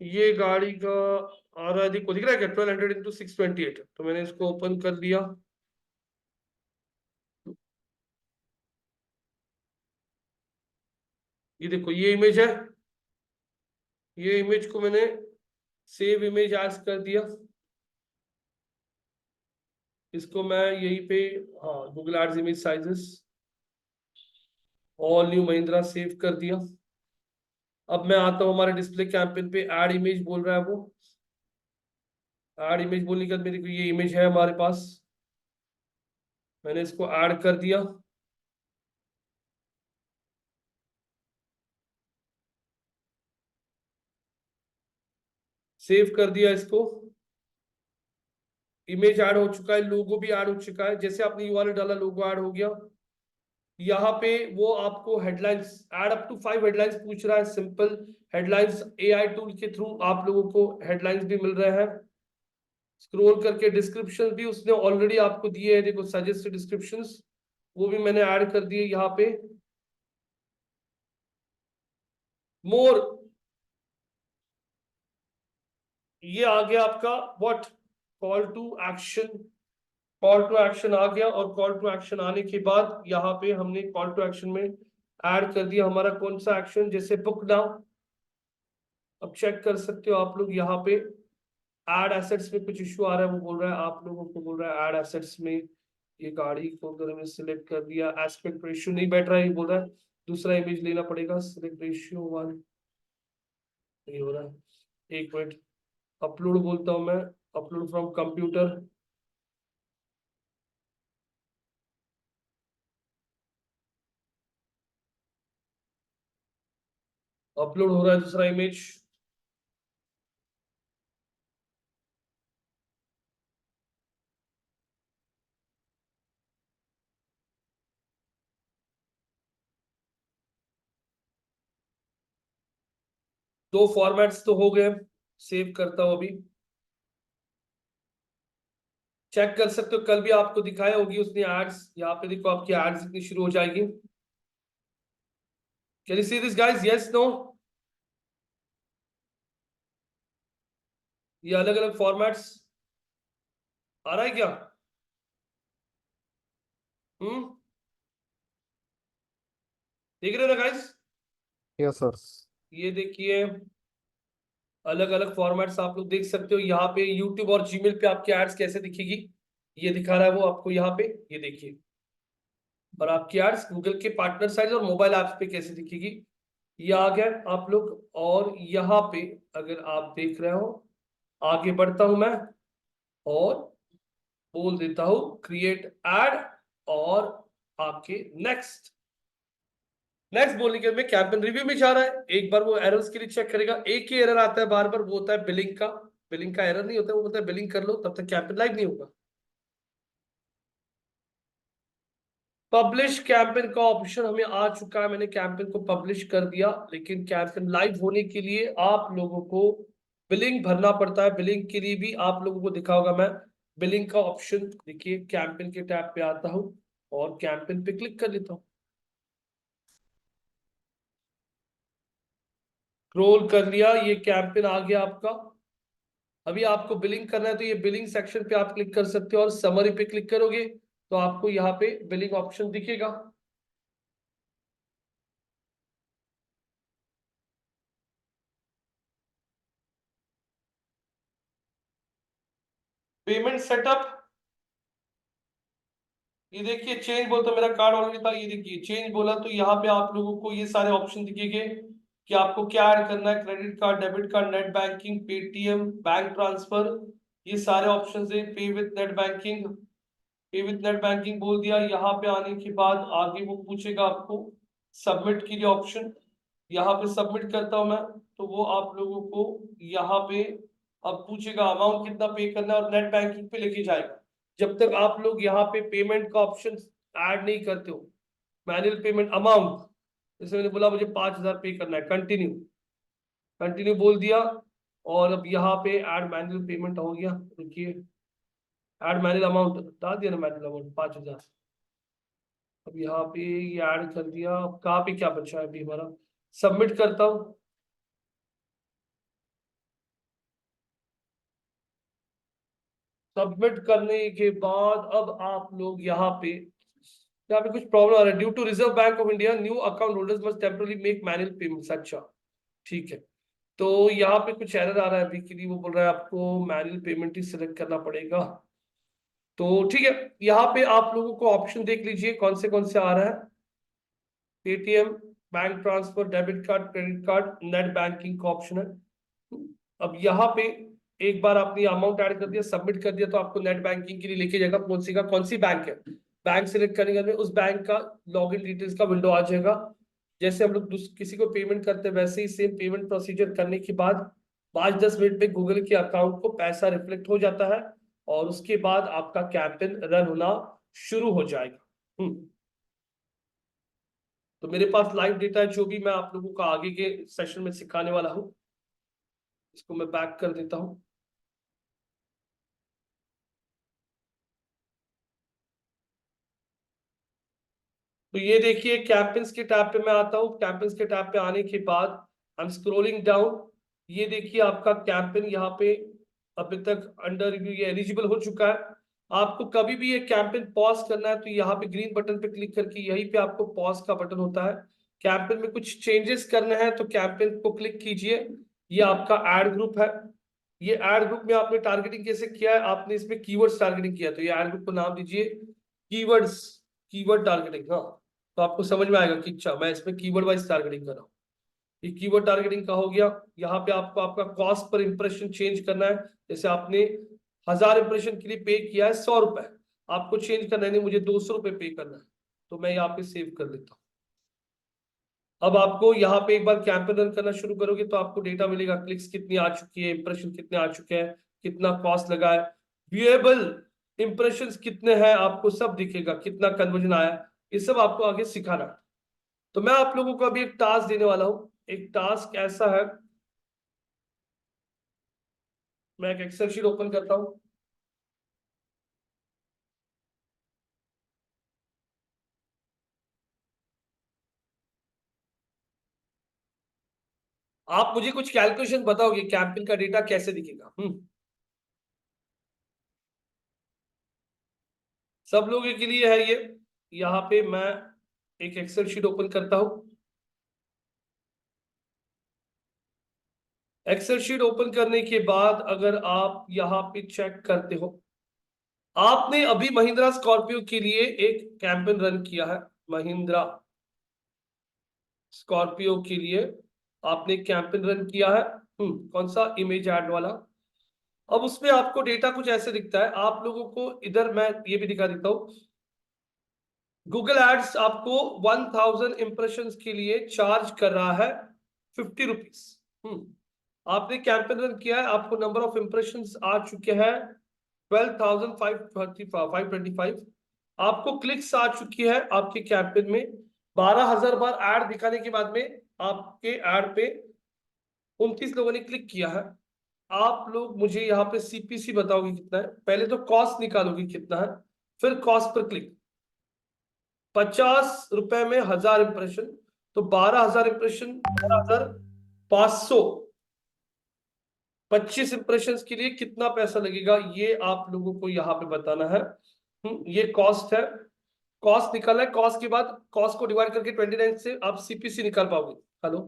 ये गाड़ी का आ रहा है, देखो दिख रहा है क्या 1200 इंटू 628। तो मैंने इसको ओपन कर लिया। ये देखो ये इमेज है। ये इमेज को मैंने सेव इमेज एज कर दिया। इसको मैं यहीं पे, हाँ, Google Ads image sizes all new Mahindra save कर दिया। अब मैं आता हूँ हमारे डिस्प्ले कैंपेन पे, ऐड इमेज बोल रहा है वो। ऐड इमेज बोलने के बाद मेरे को ये इमेज है हमारे पास, मैंने इसको ऐड कर दिया। सेव कर दिया इसको, इमेज ऐड हो चुका है, लोगो भी ऐड हो चुका है, जैसे आपने यूआरएल डाला लोगो ऐड हो गया। यहाँ पे वो आपको headlines add up to 5 headlines पूछ रहा है, सिंपल हेडलाइंस एआई टूल के थ्रू आप लोगों को हेडलाइंस भी मिल रहे हैं। स्क्रॉल करके डिस्क्रिप्शन भी उसने ऑलरेडी आपको दिए है, देखो सजेस्ट डिस्क्रिप्शंस, वो भी मैंने ऐड कर दिए यहाँ पे। मोर, ये आ गया आपका what, call to action. Call to action आ गया, और कॉल टू एक्शन आने के बाद यहाँ पे हमने कॉल टू एक्शन में ऐड कर दिया हमारा कौन सा एक्शन, जैसे बुक नाउ। अब चेक कर सकते हो आप लोग यहाँ पे ऐड एसेट्स में कुछ इश्यू आ रहा है, वो बोल रहा है आप लोगों को, बोल रहा है ऐड एसेट्स में ये गाड़ी को अगर हमें सिलेक्ट कर दिया, एस्पेक्ट रेशियो नहीं बैठ रहा है, ये बोल रहा है दूसरा इमेज लेना पड़ेगा, सिलेक्ट रेशियो 1 नहीं हो रहा है। एक मिनट, अपलोड बोलता हूं मैं, अपलोड फ्रॉम कंप्यूटर। अपलोड हो रहा है दूसरा इमेज। दो फॉर्मेट्स तो हो गए, सेव करता हूं अभी। चेक कर सकते हो, कल भी आपको दिखाया होगी उसने एड्स, यहाँ पे देखो आपकी एड्स इतनी शुरू हो जाएगी। Can you see this guys, yes no? ये अलग अलग फॉर्मेट्स आ रहा है क्या? देख रहे हो ना गाइस? Yes sir. ये देखिए अलग अलग फॉर्मेट्स आप लोग देख सकते हो यहाँ पे। यूट्यूब और जीमेल पे आपकी एड्स कैसे दिखेगी, ये दिखा रहा है वो आपको यहाँ पे, ये देखिए। और आपकी एड्स गूगल के पार्टनर साइट और मोबाइल ऐप्स पे कैसे दिखेगी, ये आ गया आप लोग। और यहाँ पे अगर आप देख रहे हो, आगे बढ़ता हूं मैं और बोल देता हूं क्रिएट एड, और आपके नेक्स्ट बोलने के बाद में कैंपेन रिव्यू में जा रहा है। एक बार वो एरर्स के लिए चेक करेगा, एक ही एरर आता है बार बार, वो होता है बिलिंग का एरर नहीं होता, वो बोलता है बिलिंग कर लो, तब तक कैंपेन लाइव नहीं होगा। पब्लिश कैंपेन का ऑप्शन हमें आ चुका है, मैंने कैंपेन को पब्लिश कर दिया, लेकिन कैंपेन लाइव होने के लिए आप लोगों को बिलिंग भरना पड़ता है। बिलिंग के लिए भी आप लोगों को दिखा होगा, मैं बिलिंग का ऑप्शन देखिए कैंपेन के टैब पे आता हूं और कैंपेन पे क्लिक कर लेता हूं। स्क्रॉल कर लिया, ये कैंपेन आ गया आपका। अभी आपको बिलिंग करना है तो ये बिलिंग सेक्शन पे आप क्लिक कर सकते हो, और समरी पे क्लिक करोगे तो आपको यहाँ पे बिलिंग ऑप्शन दिखेगा। पेमेंट सेटअप, ये देखिए चेंज बोलता, मेरा कार्ड ऑलरेडी था, ये देखिए चेंज बोला, तो यहाँ पे आप लोगों को ये सारे ऑप्शन दिखेंगे कि आपको क्या ऐड करना है, credit card, debit card, net banking, Paytm, bank transfer, ये सारे ऑप्शन है। पे विथ नेट बैंकिंग, पे विथ नेट बैंकिंग बोल दिया। यहाँ पे आने के बाद आगे वो पूछेगा आपको सबमिट कीजिए ऑप्शन, यहाँ पे सबमिट करता हूं मैं, तो वो आप लोगों को यहाँ पे अब पूछेगा अमाउंट कितना पे करना है, और नेट बैंकिंग पे लेके जाएगा। जब तक आप लोग यहाँ पे पेमेंट का ऑप्शन ऐड नहीं करते हो, मैनुअल पेमेंट अमाउंट, जैसे मैंने बोला मुझे 5,000 पे करना है, कंटिन्यू कंटिन्यू बोल दिया, और अब यहाँ पे ऐड मैनुअल पेमेंट हो गया। देखिए ऐड मैनुअल अमाउंट डाल दिया ना, मैनुअल अमाउंट 5,000। अब यहाँ पे ये ऐड कर दिया, अब कहाँ पे क्या बचा है अभी हमारा, सबमिट करता हूँ। सबमिट करने के बाद अब आप लोग यहाँ पे कुछ प्रॉब्लम आ रहा है, due to Reserve Bank of India new account holders must temporary make manual payments. अच्छा ठीक है, तो यहाँ पे कुछ एरर आ रहा है अभी के लिए, वो बोल रहा है आपको मैनुअल पेमेंट ही सिलेक्ट करना पड़ेगा। तो ठीक है, यहाँ पे आप लोगों को ऑप्शन देख लीजिए कौन से आ रहा है, Paytm, bank transfer, debit card, credit card, net banking का ऑप्शन है। अब यहाँ पे एक बार आपने अमाउंट ऐड कर दिया, सबमिट कर दिया, तो आपको नेट बैंकिंग के लिए लेके जाएगा, कौन सी बैंक है, बैंक सिलेक्ट करने के बाद उस बैंक का लॉगिन डिटेल्स का विंडो आ जाएगा। जैसे हम लोग किसी को पेमेंट करते हैं वैसे ही सेम पेमेंट प्रोसीजर करने के बाद 5-10 मिनट में गूगल के अकाउंट को पैसा रिफ्लेक्ट हो जाता है और उसके बाद आपका कैंपेन रन होना शुरू हो जाएगा। तो मेरे पास लाइव डेटा है जो भी मैं आप लोगों को आगे के सेशन में सिखाने वाला हूं। इसको मैं बैक कर देता हूं। तो ये देखिए कैंपेन्स के टैब पे मैं आता हूं। कैंपेन्स के टैब पे आने के बाद आई एम स्क्रोलिंग डाउन। ये देखिए आपका कैंपेन यहाँ पे अभी तक अंडर रिव्यू, ये एलिजिबल हो चुका है। आपको कभी भी ये कैंपेन पॉज करना है तो यहाँ पे ग्रीन बटन पे क्लिक करके यहीं पे आपको पॉज का बटन होता है। कैंपेन में कुछ चेंजेस करने हैं तो कैंपेन को क्लिक कीजिए। ये आपका एड ग्रुप है। ये एड ग्रुप में आपने टारगेटिंग कैसे किया है, आपने इसमें कीवर्ड्स टारगेटिंग किया, तो ये एड ग्रुप को नाम दीजिए कीवर्ड्स, कीवर्ड टारगेटिंग। हाँ, तो आपको समझ में आएगा कि अच्छा मैं इसमें कीवर्ड वाइज टारगेटिंग कर रहा हूँ। ये कीवर्ड टारगेटिंग का हो गया। यहाँ पे आपको आपका कॉस्ट पर इंप्रेशन चेंज करना है। जैसे आपने 1000 इंप्रेशन के लिए पे किया है 100 रुपए, आपको चेंज करना है, नहीं मुझे 200 रुपए पे करना है, तो मैं यहाँ पे सेव कर देता हूँ। अब आपको यहाँ पे एक बार कैंपेन रन करना शुरू करोगे तो आपको डेटा मिलेगा, क्लिक्स कितनी आ चुकी है, इंप्रेशन कितने आ चुके हैं, कितना कॉस्ट लगा है, व्यूएबल इंप्रेशंस कितने हैं, आपको सब दिखेगा, कितना कन्वर्जन आया, ये सब आपको आगे सिखाना है। तो मैं आप लोगों को अभी एक टास्क देने वाला हूं। एक टास्क ऐसा है, मैं एक एक्सेल शीट ओपन करता हूं। आप मुझे कुछ कैलकुलेशन बताओगे कैंपेन का डेटा कैसे दिखेगा। सब लोगों के लिए है ये। यहाँ पे मैं एक एक्सेल शीट ओपन करता हूं। एक्सेल शीट ओपन करने के बाद अगर आप यहाँ पे चेक करते हो, आपने अभी महिंद्रा स्कॉर्पियो के लिए एक कैंपेन रन किया है। महिंद्रा स्कॉर्पियो के लिए आपने कैंपेन रन किया है। कौन सा, इमेज ऐड वाला। अब उसमें आपको डेटा कुछ ऐसे दिखता है। आप लोगों को इधर मैं ये भी दिखा देता हूं। गूगल एड्स आपको 1000 इंप्रेशंस के लिए चार्ज कर रहा है 50 रुपीज। आपने कैंपेन रन किया है, आपको नंबर ऑफ इंप्रेशंस आ चुके हैं 12,525। आपको क्लिक्स आ चुकी है आपके कैंपेन में 12,000 बार ऐड दिखाने के बाद में आपके ऐड पे 29 लोगों ने क्लिक किया है। आप लोग मुझे यहाँ पे सीपीसी बताओगे कितना है, पहले तो कॉस्ट निकालोगे कितना है, फिर कॉस्ट पर क्लिक। 50 रुपए में 1000 इंप्रेशन, तो 12,000 इंप्रेशन, 12,500, 25 इंप्रेशन के लिए कितना पैसा लगेगा ये आप लोगों को यहाँ पे बताना है। ये कॉस्ट है। कॉस्ट निकालना है। कॉस्ट के बाद कॉस्ट को डिवाइड करके 29 से आप सीपीसी निकाल पाओगे। हेलो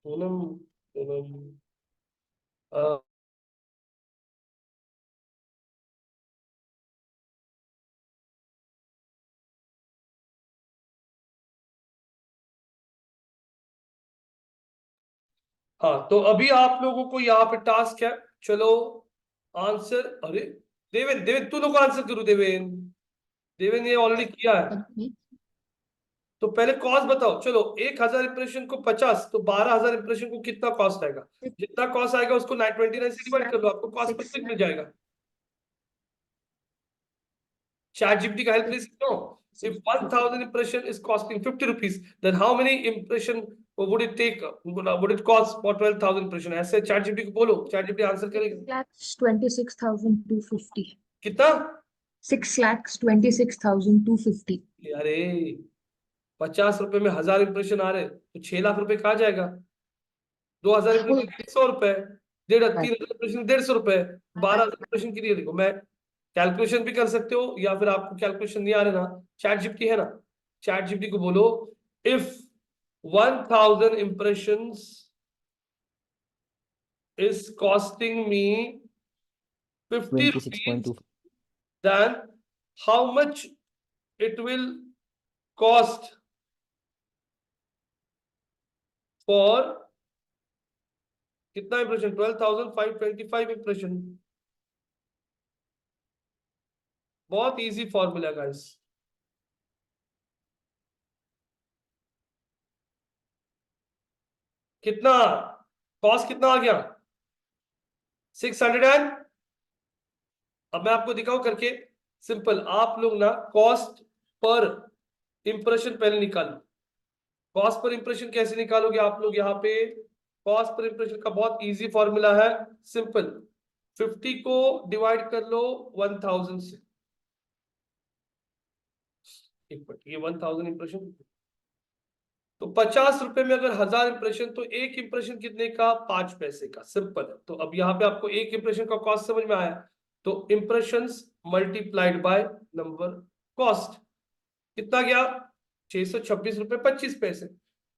पूनम, पूनम, हाँ, तो अभी आप लोगों को यहाँ पे टास्क है। चलो आंसर, अरे देवेन, देवेन तू लोग आंसर करो। देवेन, देवेन ये ऑलरेडी किया है। तो पहले कॉस्ट बताओ। चलो 1000 इंप्रेशन को 50, तो 12,000 इंप्रेशन को कितना कॉस्ट आएगा। जितना कॉस्ट आएगा उसको 929 से डिवाइड कर लो, आपको कॉस्ट पर क्लिक मिल जाएगा। चैट जीपीटी का हेल्प ले सकते हो। If 1000 impression is costing 50 rupees, then how many impression would it take, would it cost for 12,000 impression? ऐसे चैट जीपीटी को बोलो, चैट जीपीटी आंसर करेगा। 6,26,250. कितना? 6,26,250. अरे 50 रुपए में 1000 इंप्रेशन आ रहे तो 6 लाख रुपए कहाँ जाएगा। 2000 इंप्रेशन 100 रुपए, 3,500 इंप्रेशन 150 रुपए, 12,000 इंप्रेशन के लिए। देखो मैं कैलकुलेशन भी कर सकते हो, या फिर आपको कैलकुलेशन नहीं आ रहा ना, चैट जीपीटी है ना, चैट जीपीटी को बोलो if 1000 impressions is costing me 50 rupees, 26.2 then how much it will cost for कितना इंप्रेशन, 12,525 इंप्रेशन। बहुत इजी फॉर्मूला गाइस। कितना कॉस्ट कितना आ गया 600 एंड अब मैं आपको दिखाऊं करके सिंपल आप लोग ना कॉस्ट पर इंप्रेशन पहले निकालो कॉस्ट पर इंप्रेशन कैसे निकालोगे आप लोग यहाँ पे कॉस्ट पर इंप्रेशन का बहुत इजी फॉर्मूला है सिंपल 50 को डिवाइड कर लो 1000 से एक मिनट ये 1000 इंप्रेशन तो 50 रुपए में अगर 1000 इंप्रेशन तो एक इंप्रेशन कितने का 5 पैसे का सिंपल है तो अब यहाँ पे आपको एक इंप्रेशन का कॉस्ट समझ में आया तो impressions multiplied by number cost कितना गया 626 रुपए 25 पैसे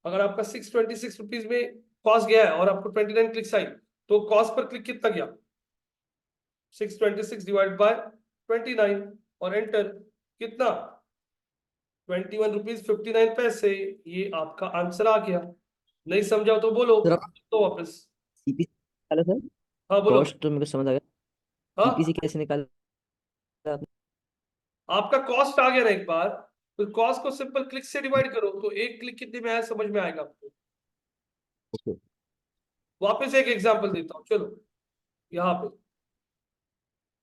अगर आपका 626 रुपीज में कॉस्ट गया है और आपको 29 क्लिक्स आई तो कॉस्ट पर क्लिक कितना गया 626 डिवाइड बाय 29 और एंटर कितना 21 रुपीज 59 पैसे ये आपका आंसर आ गया नहीं समझाओ तो बोलो सर आप तो वापस सीपीसी निकाला सर? हाँ बोलो कॉस्ट तो मेरे को समझ आ गया। हाँ सीपीसी कैसे निकाला आपने? आपका कॉस्ट आ गया ना एक बार तो कॉस्ट को सिंपल क्लिक से डिवाइड करो तो एक क्लिक कितने में आया समझ में आएगा आपको ओके। वापस एक एग्जांपल देता हूं चलो यहाँ पे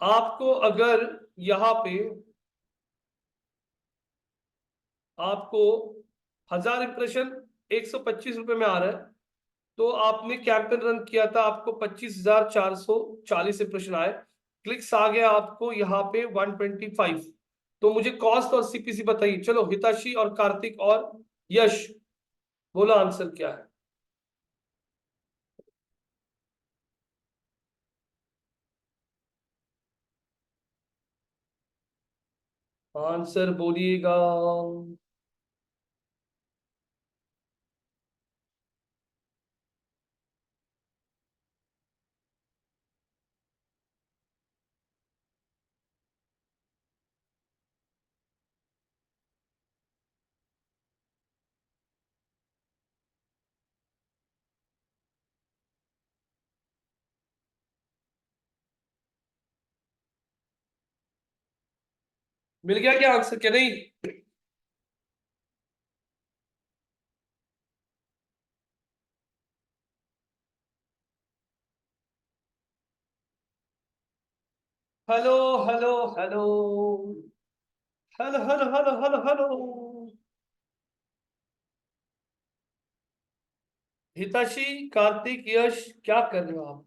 आपको अगर यहाँ पे आपको 1000 इंप्रेशन 125 रुपए में आ रहा है तो आपने कैंपेन रन किया था आपको 25,440 इंप्रेशन आए क्लिक्स आ गया आपको यहाँ पे 125 तो मुझे कॉस्ट और सीपीसी बताइए चलो हिताशी और कार्तिक और यश बोलो आंसर क्या है आंसर बोलिएगा मिल गया क्या आंसर क्या नहीं hello hello hello hello hello hello hello hello Hitashi Kartik Yash क्या कर रहे हो आप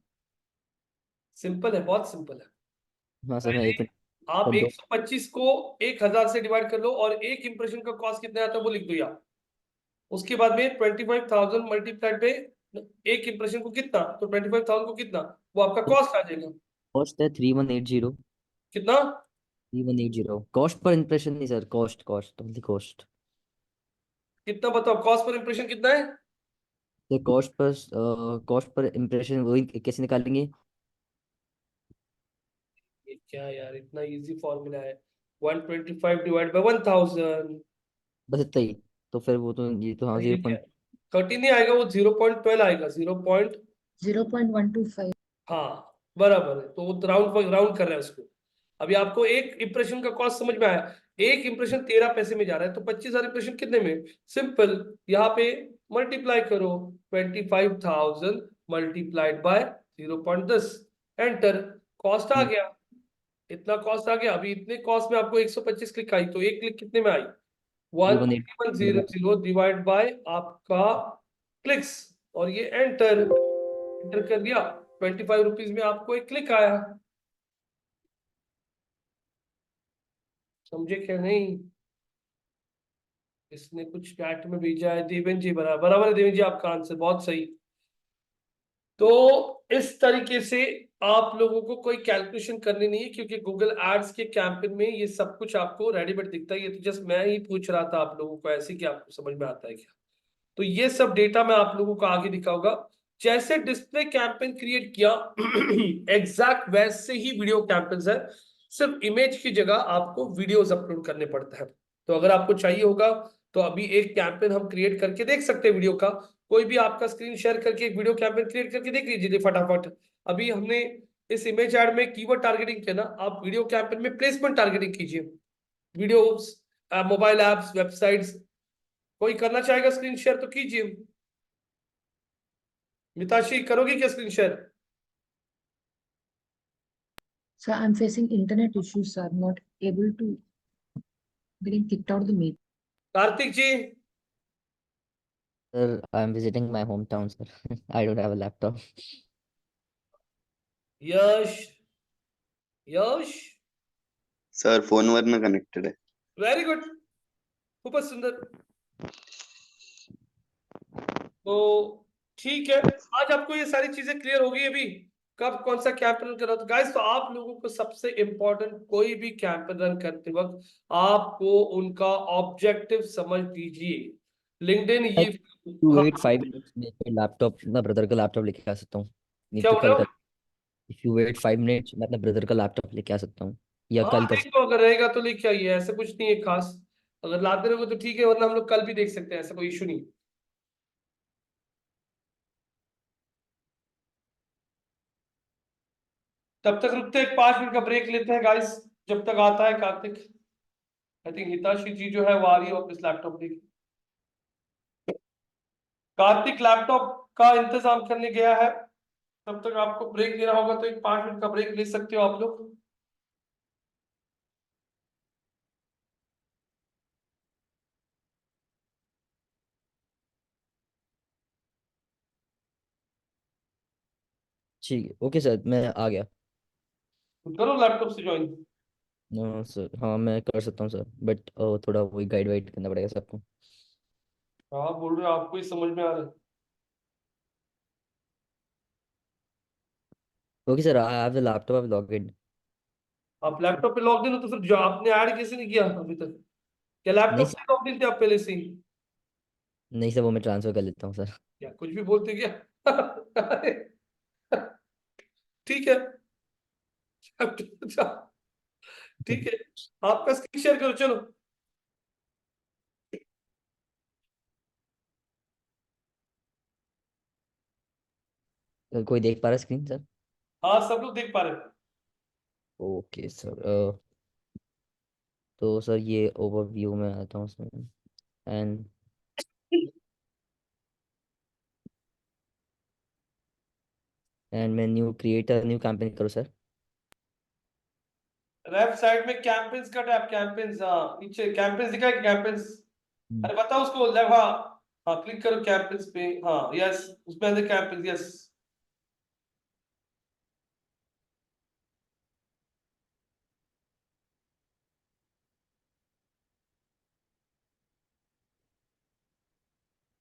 सिंपल है बहुत सिंपल है हाँ सर मैं पहले एक मिनट आप कर दो। 125 को 1000 से डिवाइड कर लो और एक इंप्रेशन का कॉस्ट कितना आता है वो लिख दो यार उसके बाद में 25,000 मल्टीप्लाइड पे एक इंप्रेशन को कितना तो 25,000 को कितना वो आपका कॉस्ट आ जाएगा कॉस्ट है 3180। कितना 3180 कॉस्ट पर इंप्रेशन नहीं sir, cost cost only cost. कितना बताओ कॉस्ट पर इंप्रेशन कितना है तो कॉस्ट पर इंप्रेशन वही कैसे निकालेंगे? ये क्या यार इतना इजी फॉर्मूला है 125 डिवाइड बाय 1000 बस इतना ही। तो फिर वो तो ये तो हाँ और ये जीरो क्या पॉइंट 30 नहीं आएगा वो 0.12 आएगा 0. 0.125. हाँ बराबर है तो वो राउंड राउंड कर रहा है उसको अभी आपको एक इंप्रेशन का कॉस्ट समझ में आया एक इंप्रेशन 13 पैसे में जा रहा है तो 25,000 इंप्रेशन कितने में सिंपल यहाँ पे मल्टीप्लाई करो 25,000 मल्टीप्लाइड बाय 0.10 एंटर कॉस्ट आ गया इतना कॉस्ट आ गया अभी इतने कॉस्ट में आपको 125 क्लिक आई तो एक क्लिक कितने में आई 1100 डिवाइड बाय आपका क्लिक्स और ये एंटर एंटर कर दिया 25 रुपीज में आपको एक क्लिक आया समझे क्या नहीं इसने कुछ चैट में भेजा है देवेन जी बराबर बराबर है देवेन जी आपका आंसर बहुत सही तो इस तरीके से आप लोगों को कोई कैलकुलेशन करनी नहीं है क्योंकि गूगल एड्स के कैंपेन में ये सब कुछ आपको रेडीमेड दिखता है ये तो जस्ट मैं ही पूछ रहा था आप लोगों को ऐसे कि आपको समझ में आता है क्या तो ये सब डेटा मैं आप लोगों को आगे दिखाऊंगा जैसे डिस्प्ले कैंपेन क्रिएट किया एग्जैक्ट वैसे ही वीडियो कैंपेन्स है सिर्फ इमेज की जगह आपको वीडियोस अपलोड करने पड़ते हैं तो अगर आपको चाहिए होगा तो अभी एक कैंपेन हम क्रिएट करके देख सकते हैं वीडियो का कोई भी आपका स्क्रीन शेयर करके एक वीडियो कैंपेन क्रिएट करके देख लीजिए फटाफट अभी हमने इस इमेज ऐड में कीवर्ड टारगेटिंग किया ना आप वीडियो कैंपेन में प्लेसमेंट टारगेटिंग कीजिए वीडियोस मोबाइल एप्स वेबसाइट्स कोई करना चाहेगा स्क्रीन शेयर तो कीजिए मिताशी करोगी क्या screen share? So I'm facing internet issues, so I'm not able to getting kicked out of the meet. Kartik ji, Sir, I'm visiting my hometown, sir. I don't have a laptop. Yash, Yash, sir फोनवरनं connected आहे. Very good, खूपच सुंदर. तो ठीक है, आज आपको ये सारी चीजें क्लियर होगी अभी कब कौन सा कैंप रन कर रहा था गाइस. तो आप लोगों को सबसे इंपॉर्टेंट, कोई भी कैंप रन करते वक्त आपको उनका ऑब्जेक्टिव समझ लीजिए. लिंक्डइन ये You हाँ, wait 5 minutes, मैं अपने लैपटॉप अपना ब्रदर का लैपटॉप लेके आ सकता हूँ. नहीं क्या तो बोल कल रहे कर. हो? If you wait 5 minutes, मैं अपना ब्रदर का लैपटॉप लेके आ सकता हूँ या हाँ कल कर. देखो, अगर रहेगा तो लेके आइए, ऐसा कुछ नहीं है खास. अगर लाते रहोगे तो ठीक है, वरना हम लोग कल भी देख सकते हैं, ऐसा कोई इशू नहीं. तब तक रुकते हैं, 5 मिनट का ब्रेक लेते हैं गाइस, जब तक आता है कार्तिक. आई थिंक हिताशी जी जो है वो आ रही है वापस लैपटॉप लेके. कार्तिक लैपटॉप का इंतजाम करने गया है. तब तक आपको ब्रेक लेना होगा, तो एक 5 मिनट का ब्रेक ले सकते हो आप लोग. ठीक है, ओके सर, मैं आ गया. तो करो लैपटॉप से ज्वाइन. नो सर, हाँ मैं कर सकता हूँ सर, बट थोड़ा वही गाइड वाइड करना पड़ेगा सबको. हाँ बोल रहे हो, आपको ही समझ में आ रहा है. Okay sir, I have the laptop, I will log in. आप लैपटॉप पे लॉग इन हो, तो फिर जो आपने ऐड कैसे नहीं किया अभी तक? क्या नहीं लैपटॉप सर, से लॉग इन थे आप पहले से ही? नहीं सर, वो मैं ट्रांसफर कर लेता हूँ सर. क्या कुछ भी बोलते क्या? ठीक है. ठीक है, आपका स्क्रीन शेयर करो चलो. कोई देख पा रहा है स्क्रीन सर? हाँ सब लोग देख पा रहे हैं. ओके सर, तो सर ये ओवरव्यू में आता हूँ उसमें. एंड मैं न्यू क्रिएट न्यू कैंपेन करूँ सर. लेफ्ट साइड में कैंपेन्स का टैब, कैंपेन्स, हाँ नीचे कैंपेन्स दिखा है, कैंपेन्स. अरे बताओ उसको लेफ्ट, हाँ हाँ क्लिक करो कैंपेन्स पे, हाँ यस, उसमें अंदर कैंपेन्स, यस.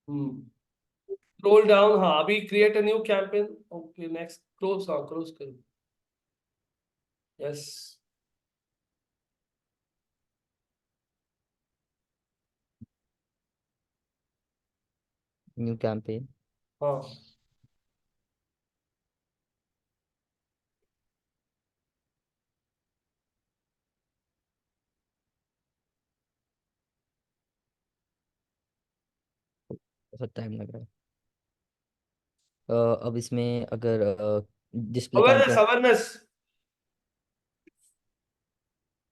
स्क्रॉल डाउन, हाँ अभी create a new campaign. Okay next, close, हाँ क्लोज करो, यस. New campaign. हाँ बहुत टाइम लग रहा है. अब इसमें अगर डिस्प्ले अवेयरनेस, कैंपेन. अवेयरनेस,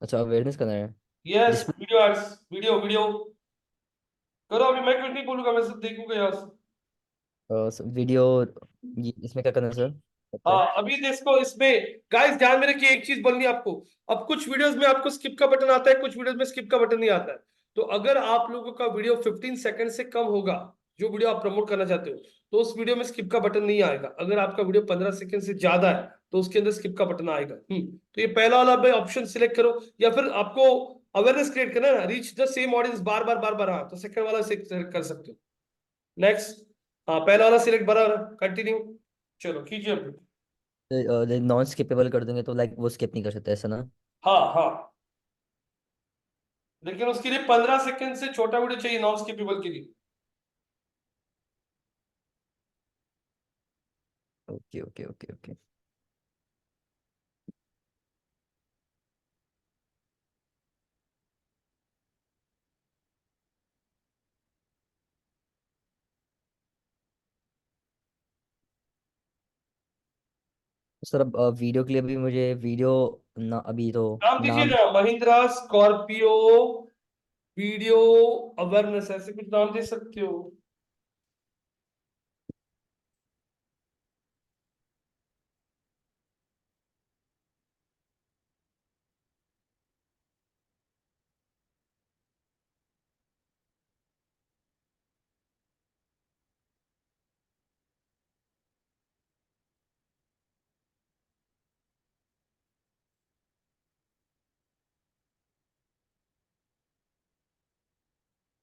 अच्छा, अवेयरनेस करना है. Yes. Display video ads, video video करो. अभी मैं कुछ नहीं बोलूंगा, मैं सिर्फ देखूंगा यहाँ से. वीडियो, इसमें क्या करना है सर? हाँ अभी देखो इसमें गाइस, ध्यान में रखिए, एक चीज बोलनी है आपको. अब कुछ वीडियोस में आपको स्किप का बटन आता है, कुछ वीडियोस में स्किप का बटन नहीं आता है. तो अगर आप लोगों का वीडियो 15 सेकंड से कम होगा, जो वीडियो आप प्रमोट करना चाहते हो, तो उस वीडियो में स्किप का बटन नहीं आएगा. अगर आपका वीडियो 15 सेकंड से ज्यादा है, तो उसके अंदर स्किप का बटन आएगा. तो ये पहला वाला ऑप्शन सिलेक्ट करो, या फिर आपको अवेयरनेस क्रिएट करना है ना, रीच द सेम ऑडियंस बार बार बार बार, हाँ तो सेकंड वाला से कर सकते हो. नेक्स्ट, हाँ पहला वाला सिलेक्ट, बराबर, कंटिन्यू. चलो कीजिए अभी. नॉन स्किपेबल कर देंगे तो लाइक वो स्किप नहीं कर सकते, ऐसा ना? हाँ हाँ, लेकिन उसके लिए 15 सेकंड से छोटा वीडियो चाहिए नॉन स्किपेबल के लिए. Okay okay okay okay. Sir अब वीडियो के लिए भी मुझे वीडियो ना, अभी तो नाम दीजिए नाम. ना, महिंद्रा स्कॉर्पियो वीडियो अवेयरनेस, ऐसे कुछ नाम दे सकते हो.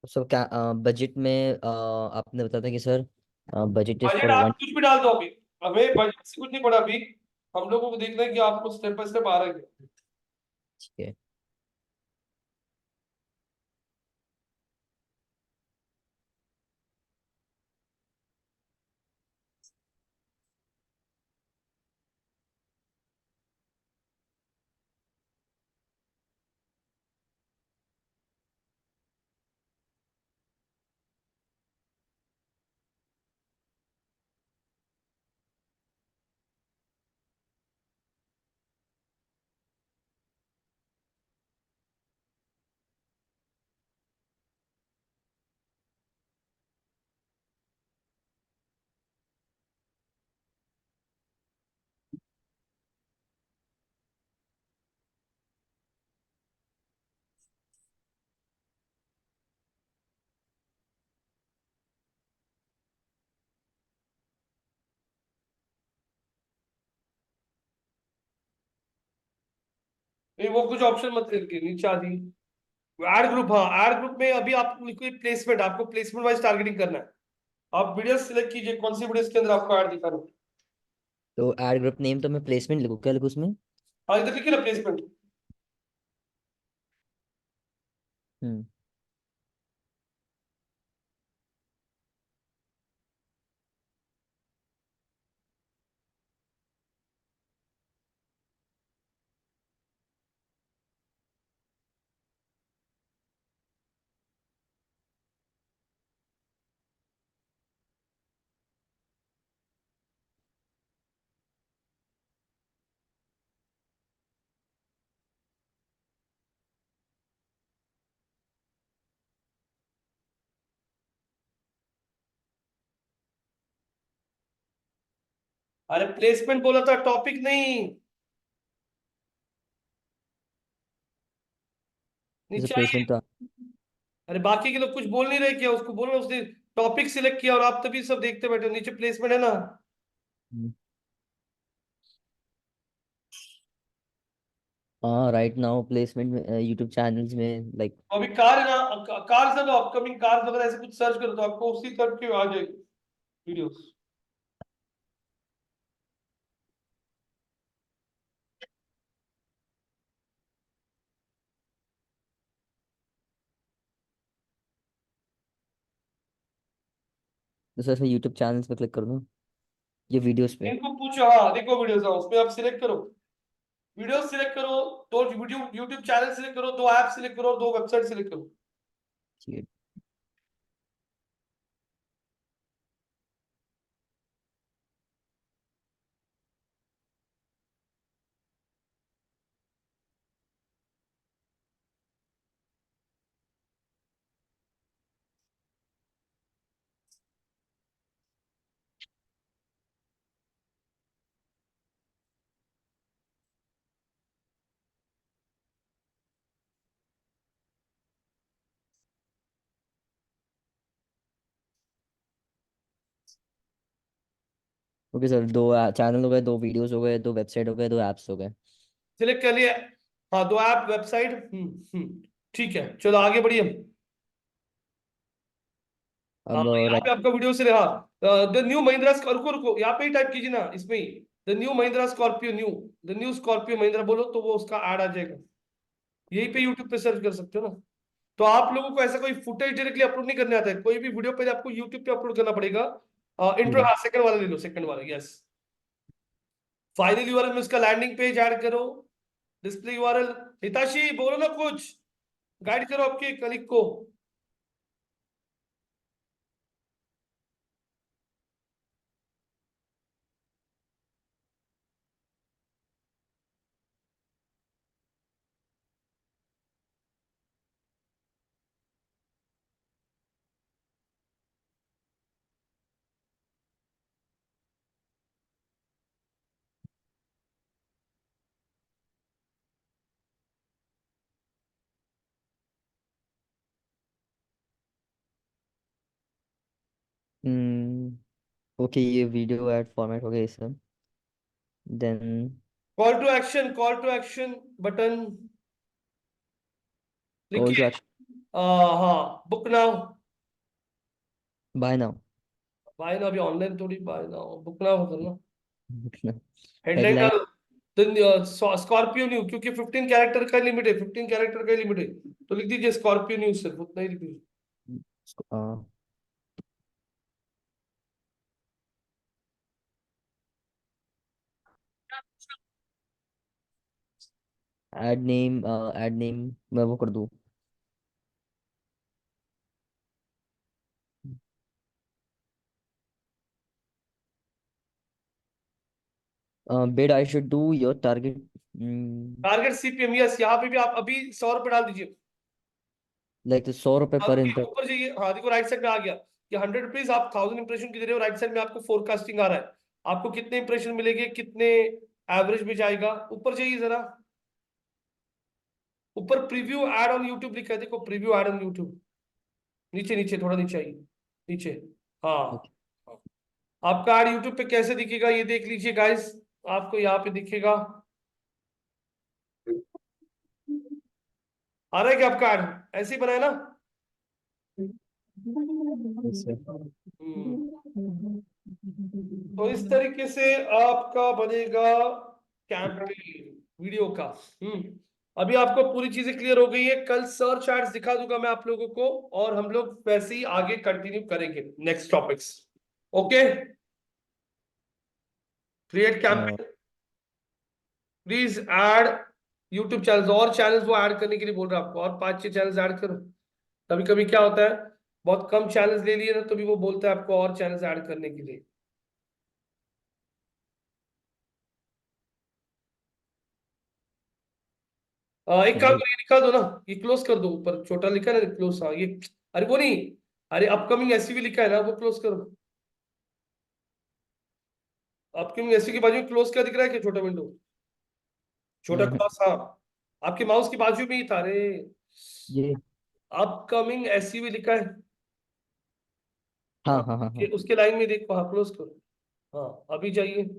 सर क्या बजट में आपने बताया था कि sir budget is budget for आप वन। कुछ भी डाल दो अभी, हमें बजट से कुछ नहीं पड़ा अभी। हम लोगों को देखना है कि आपको स्टेप बाय स्टेप आ रहा है। ठीक है। नहीं वो कुछ ऑप्शन मत करके नीचे आ जाइए। एड ग्रुप, हाँ एड ग्रुप में अभी आप कोई प्लेसमेंट, आपको प्लेसमेंट वाइज टारगेटिंग करना है। आप वीडियो सिलेक्ट कीजिए कौन सी वीडियोस के अंदर आपको ऐड दिखा रहा है। तो एड ग्रुप नेम तो मैं प्लेसमेंट लिखूँ, क्या लिखूँ उसमें? हाँ इधर लिखिए ना प्लेसमेंट। हम्म। अरे प्लेसमेंट बोला था, टॉपिक नहीं। जैसे नीचे आइए। प्लेसमेंट तो अरे बाकी के लोग कुछ बोल नहीं रहे क्या, उसको बोलो उसने टॉपिक सिलेक्ट किया और आप तभी सब देखते बैठे हो। नीचे प्लेसमेंट है ना। हम्म, हाँ राइट नाउ प्लेसमेंट में यूट्यूब चैनल्स में लाइक। तो अभी कार है ना, कार सब अपकमिंग कार वगैरह ऐसे कुछ सर्च करो तो आपको उसी तरफ की आ जाएगी वीडियोस। तो सर मैं यूट्यूब चैनल्स पे क्लिक कर दूँ ये वीडियोस पे? इनको पूछो, हाँ देखो वीडियोस, हाँ उसमें आप सिलेक्ट करो, वीडियो सिलेक्ट करो, दो वीडियो यूट्यूब चैनल सिलेक्ट करो, दो ऐप सिलेक्ट करो, दो वेबसाइट सिलेक्ट करो। ठीक है। ओके सर, दो चैनल हो गए, दो वीडियोस हो गए, दो वेबसाइट हो गए, दो ऐप्स हो गए। सिलेक्ट कर लिया। हाँ दो ऐप वेबसाइट। ठीक है चलो आगे बढ़िए। हाँ अब यहाँ पे राइट। आपका वीडियो से, हाँ द न्यू महिंद्रा, रुको रुको यहाँ पे ही टाइप कीजिए ना, इसमें ही the new Mahindra Scorpio new, the new Scorpio Mahindra बोलो तो वो उसका ऐड आ जाएगा। यही पे यूट्यूब पे सर्च कर सकते हो ना। तो आप लोगों को ऐसा कोई फुटेज डायरेक्टली अपलोड नहीं करने आता है, कोई भी वीडियो पहले आपको यूट्यूब पे अपलोड करना पड़ेगा। इंट्रो, हम्म। हाँ सेकंड वाला ले लो, सेकंड वाला यस। फाइनल यूआरएल में उसका लैंडिंग पेज ऐड करो, डिस्प्ले यूआरएल। हिताशी बोलो ना कुछ, गाइड करो आपके कलीग को। ओके, ये वीडियो एड फॉर्मेट हो गया ये सब। Then call to action button call to लिखिए। एक्शन। हाँ, book now. Buy now. Buy now अभी ऑनलाइन थोड़ी, बाय नाउ बुक नाउ करना। Headline headline. डालो। स्कॉर्पियो न्यू, क्योंकि 15 कैरेक्टर का लिमिट है, 15 कैरेक्टर का लिमिट है, तो लिख दीजिए स्कॉर्पियो न्यूज, सिर्फ उतना ही लिख दीजिए। ऐड नेम मैं वो कर दूँ? Bid I should do your target. Target CPM, yes, यहाँ पे भी आप अभी 100 रुपए डाल दीजिए। लाइक 100 रुपए पर आपके इंप्रेशन। ऊपर जाइए, हाँ देखो राइट साइड में आ गया कि 100 रुपीज आप 1000 इंप्रेशन की दे रहे हो, राइट साइड में आपको फोरकास्टिंग आ रहा है, आपको कितने इंप्रेशन मिलेंगे, कितने एवरेज में जाएगा। ऊपर जाइए जरा, ऊपर प्रीव्यू एड ऑन यूट्यूब लिखा है, देखो प्रीव्यू एड ऑन यूट्यूब, नीचे नीचे थोड़ा नीचे आइए, नीचे। हाँ, आपका एड यूट्यूब पे कैसे दिखेगा ये देख लीजिए गाइस, आपको यहाँ पे दिखेगा, आ रहा है क्या आपका एड? ऐसे ही बनाया ना? हम्म, तो इस तरीके से आपका बनेगा कैंपेन वीडियो का। अभी आपको पूरी चीजें क्लियर हो गई है, कल सर्च एड्स दिखा दूंगा मैं आप लोगों को, और हम लोग वैसे ही आगे कंटिन्यू करेंगे next topics. Okay, create campaign, please add YouTube channels, और चैनल्स वो ऐड करने के लिए बोल रहा है आपको, और 5-6 चैनल्स ऐड करो। कभी कभी क्या होता है, बहुत कम चैनल्स ले लिए ना, तो भी वो बोलता है आपको और चैनल्स ऐड करने के लिए। एक काम जी। करो, ये निकाल दो ना, ये क्लोज कर दो, ऊपर छोटा लिखा है ना क्लोज, हाँ ये, अरे वो नहीं, अरे अपकमिंग एससीवी लिखा है ना, वो क्लोज करो। अपकमिंग एससीवी के बाजू में क्लोज क्या दिख रहा है, क्या छोटा विंडो, छोटा हम्म, क्रॉस, हाँ आपके माउस की बाजू में ही था। अरे ये। अपकमिंग एससीवी लिखा है, हाँ हाँ, हाँ हाँ हाँ। उसके लाइन में देखो, हाँ क्लोज करो, हाँ अभी जाइए।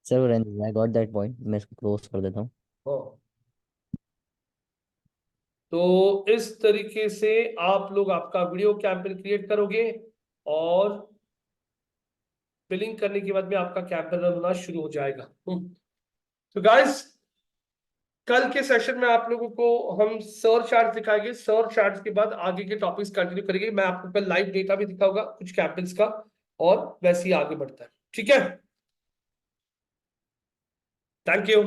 Sir I got that point, मैं इसको क्लोज कर देता हूँ। हाँ, तो इस तरीके से आप लोग आपका वीडियो कैंपेन क्रिएट करोगे, और फिलिंग करने के बाद में आपका कैंपेन रन होना शुरू हो जाएगा। तो गाइस, कल के सेशन में आप लोगों को हम सर्च चार्ट्स दिखाएंगे, सर्च चार्ट्स के बाद आगे के टॉपिक्स कंटिन्यू करेंगे, मैं आपको कल लाइव डेटा भी दिखाऊंगा कुछ कैंपेन्स का, और वैसे ही आगे बढ़ता है, ठीक है। Thank you.